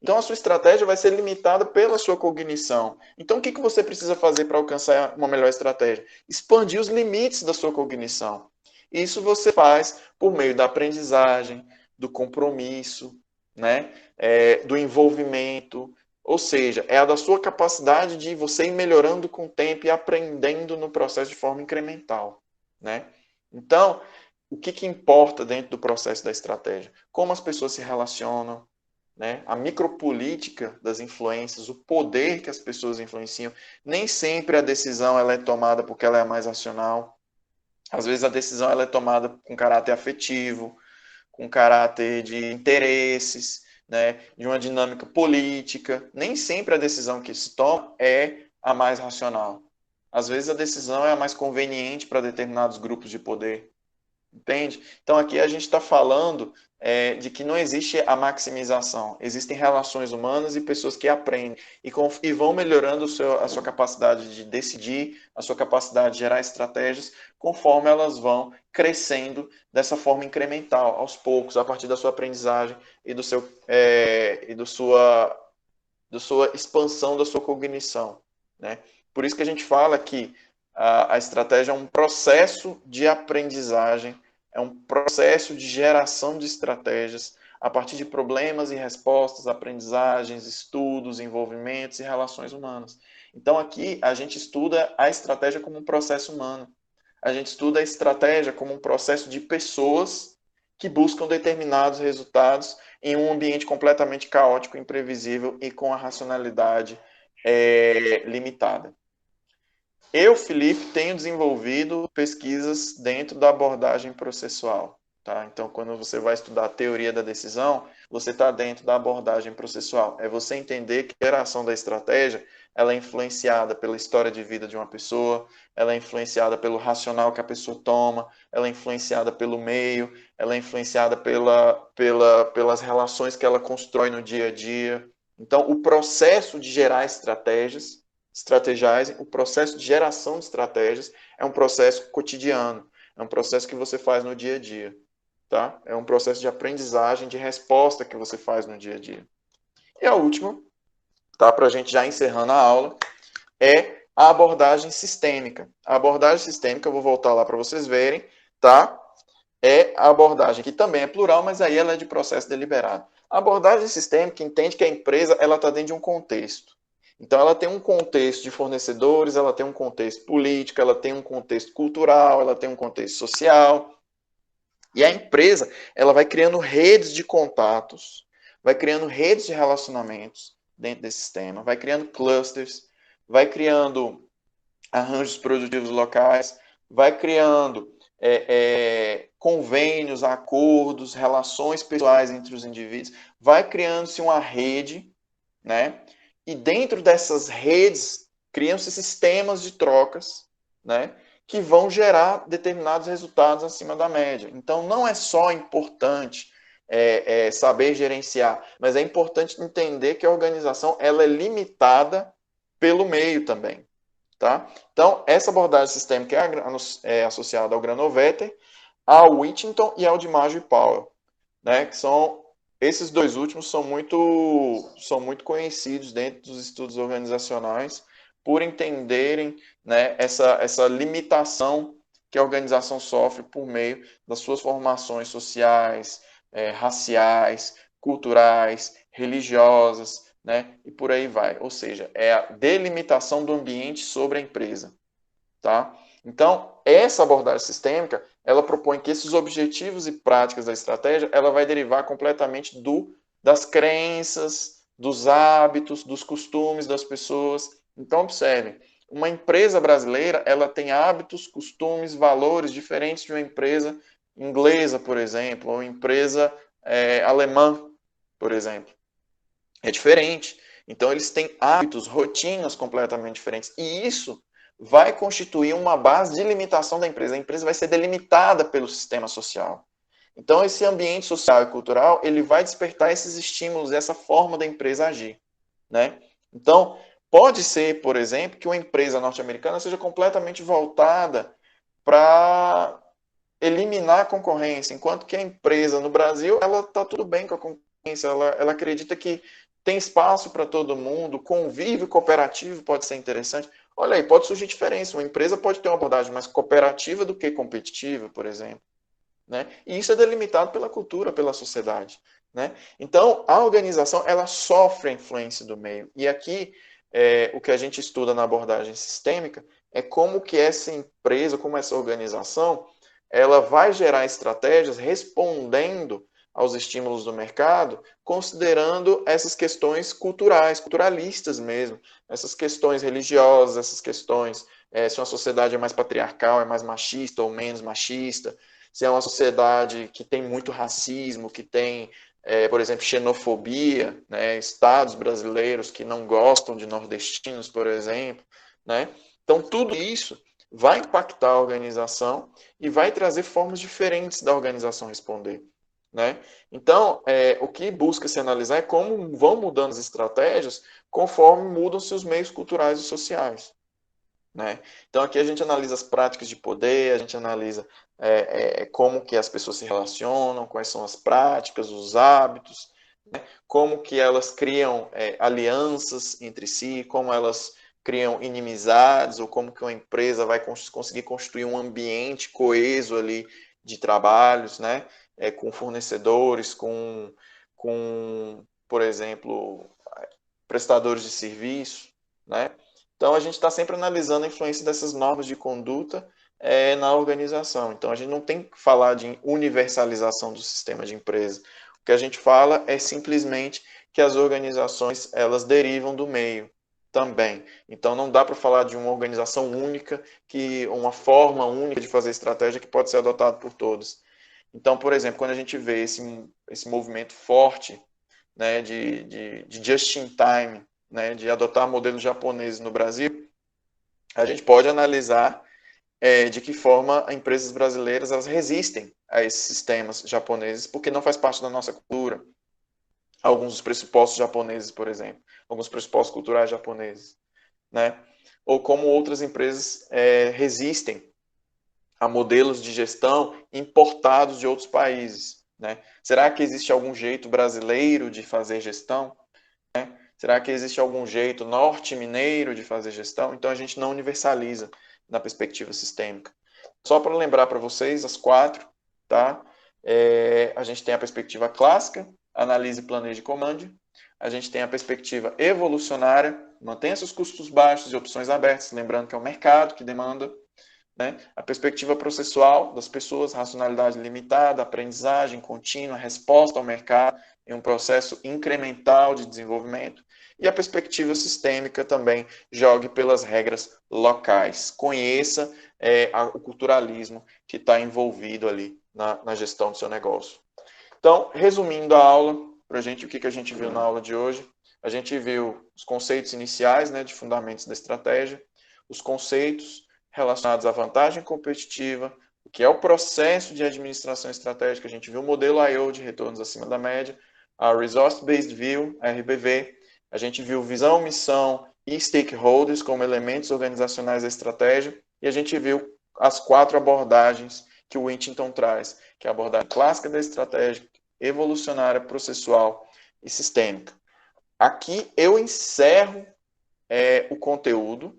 Então, a sua estratégia vai ser limitada pela sua cognição. Então, o que você precisa fazer para alcançar uma melhor estratégia? Expandir os limites da sua cognição. Isso você faz por meio da aprendizagem, do compromisso, né? Do envolvimento. Ou seja, é a da sua capacidade de você ir melhorando com o tempo e aprendendo no processo de forma incremental, né? Então, o que importa dentro do processo da estratégia? Como as pessoas se relacionam, né? A micropolítica das influências, o poder que as pessoas influenciam. Nem sempre a decisão ela é tomada porque ela é a mais racional. Às vezes a decisão ela é tomada com caráter afetivo, com caráter de interesses, né? De uma dinâmica política. Nem sempre a decisão que se toma é a mais racional. Às vezes a decisão é a mais conveniente para determinados grupos de poder. Entende? Então aqui a gente está falando de que não existe a maximização. Existem relações humanas e pessoas que aprendem e vão melhorando a sua capacidade de decidir, a sua capacidade de gerar estratégias, conforme elas vão crescendo dessa forma incremental, aos poucos, a partir da sua aprendizagem e do seu, da sua expansão da sua cognição, né? Por isso que a gente fala que a estratégia é um processo de aprendizagem, é um processo de geração de estratégias a partir de problemas e respostas, aprendizagens, estudos, envolvimentos e relações humanas. Então aqui a gente estuda a estratégia como um processo humano. A gente estuda a estratégia como um processo de pessoas que buscam determinados resultados em um ambiente completamente caótico, imprevisível e com a racionalidade limitada. Eu, Felipe, tenho desenvolvido pesquisas dentro da abordagem processual. Tá? Então, quando você vai estudar a teoria da decisão, você está dentro da abordagem processual. É você entender que a geração da estratégia ela é influenciada pela história de vida de uma pessoa, ela é influenciada pelo racional que a pessoa toma, ela é influenciada pelo meio, ela é influenciada pelas relações que ela constrói no dia a dia. Então, o processo de gerar estrategizing, o processo de geração de estratégias é um processo cotidiano, é um processo que você faz no dia a dia, tá? É um processo de aprendizagem, de resposta que você faz no dia a dia. E a última, tá? Para a gente já encerrando a aula, é a abordagem sistêmica. A abordagem sistêmica, eu vou voltar lá para vocês verem, tá? É a abordagem que também é plural, mas aí ela é de processo deliberado. A abordagem sistêmica entende que a empresa ela está dentro de um contexto. Então, ela tem um contexto de fornecedores, ela tem um contexto político, ela tem um contexto cultural, ela tem um contexto social. E a empresa, ela vai criando redes de contatos, vai criando redes de relacionamentos dentro desse sistema, vai criando clusters, vai criando arranjos produtivos locais, vai criando convênios, acordos, relações pessoais entre os indivíduos, vai criando-se uma rede, né? E dentro dessas redes, criam-se sistemas de trocas, né? Que vão gerar determinados resultados acima da média. Então, não é só importante saber gerenciar, mas é importante entender que a organização ela é limitada pelo meio também. Tá? Então, essa abordagem sistêmica é associada ao Granovetter, ao Whittington e ao DiMaggio e Powell, né? Que são esses dois últimos são muito conhecidos dentro dos estudos organizacionais por entenderem, né, essa limitação que a organização sofre por meio das suas formações sociais, raciais, culturais, religiosas, né? E por aí vai. Ou seja, é a delimitação do ambiente sobre a empresa, tá? Então, essa abordagem sistêmica, ela propõe que esses objetivos e práticas da estratégia, ela vai derivar completamente das crenças, dos hábitos, dos costumes das pessoas. Então, observe, uma empresa brasileira, ela tem hábitos, costumes, valores diferentes de uma empresa inglesa, por exemplo, ou empresa alemã, por exemplo. É diferente. Então, eles têm hábitos, rotinas completamente diferentes. E isso vai constituir uma base de limitação da empresa. A empresa vai ser delimitada pelo sistema social. Então, esse ambiente social e cultural, ele vai despertar esses estímulos, essa forma da empresa agir, né? Então, pode ser, por exemplo, que uma empresa norte-americana seja completamente voltada para eliminar a concorrência, enquanto que a empresa no Brasil, ela está tudo bem com a concorrência, ela acredita que tem espaço para todo mundo, convívio cooperativo pode ser interessante. Olha aí, pode surgir diferença. Uma empresa pode ter uma abordagem mais cooperativa do que competitiva, por exemplo, né? E isso é delimitado pela cultura, pela sociedade, né? Então, a organização, ela sofre a influência do meio. E aqui, o que a gente estuda na abordagem sistêmica é como que essa empresa, como essa organização, ela vai gerar estratégias respondendo aos estímulos do mercado, considerando essas questões culturais, culturalistas mesmo, essas questões religiosas, essas questões, se uma sociedade é mais patriarcal, é mais machista ou menos machista, se é uma sociedade que tem muito racismo, que tem, por exemplo, xenofobia, né, estados brasileiros que não gostam de nordestinos, por exemplo, né? Então, tudo isso vai impactar a organização e vai trazer formas diferentes da organização responder, né? Então, o que busca se analisar é como vão mudando as estratégias conforme mudam-se os meios culturais e sociais, né? Então, aqui a gente analisa as práticas de poder, a gente analisa como que as pessoas se relacionam, quais são as práticas, os hábitos, né? Como que elas criam alianças entre si, como elas criam inimizades, ou como que uma empresa vai conseguir construir um ambiente coeso ali de trabalhos, né? Com fornecedores, por exemplo, prestadores de serviço, né? Então, a gente está sempre analisando a influência dessas normas de conduta na organização. Então, a gente não tem que falar de universalização do sistema de empresa. O que a gente fala é simplesmente que as organizações, elas derivam do meio também. Então, não dá para falar de uma organização única, uma forma única de fazer estratégia que pode ser adotada por todos. Então, por exemplo, quando a gente vê esse movimento forte, né, de just in time, né, de adotar modelos japoneses no Brasil, a gente pode analisar de que forma empresas brasileiras elas resistem a esses sistemas japoneses, porque não faz parte da nossa cultura. Alguns dos pressupostos japoneses, por exemplo, alguns pressupostos culturais japoneses, né? Ou como outras empresas resistem a modelos de gestão importados de outros países, né? Será que existe algum jeito brasileiro de fazer gestão? Será que existe algum jeito norte-mineiro de fazer gestão? Então a gente não universaliza na perspectiva sistêmica. Só para lembrar para vocês as quatro, tá? A gente tem a perspectiva clássica, analise, planeje e comande. A gente tem a perspectiva evolucionária, mantenha seus custos baixos e opções abertas, lembrando que é o mercado que demanda, né? A perspectiva processual das pessoas, racionalidade limitada, aprendizagem contínua, resposta ao mercado em um processo incremental de desenvolvimento. E a perspectiva sistêmica também, jogue pelas regras locais. Conheça o culturalismo que está envolvido ali na gestão do seu negócio. Então, resumindo a aula, para a gente, o que a gente viu na aula de hoje? A gente viu os conceitos iniciais, né, de fundamentos da estratégia, os conceitos relacionados à vantagem competitiva, o que é o processo de administração estratégica. A gente viu o modelo I/O de retornos acima da média, a Resource Based View, RBV. A gente viu visão, missão e stakeholders como elementos organizacionais da estratégia. E a gente viu as quatro abordagens que o Wintington traz, que é a abordagem clássica da estratégia, evolucionária, processual e sistêmica. Aqui eu encerro o conteúdo,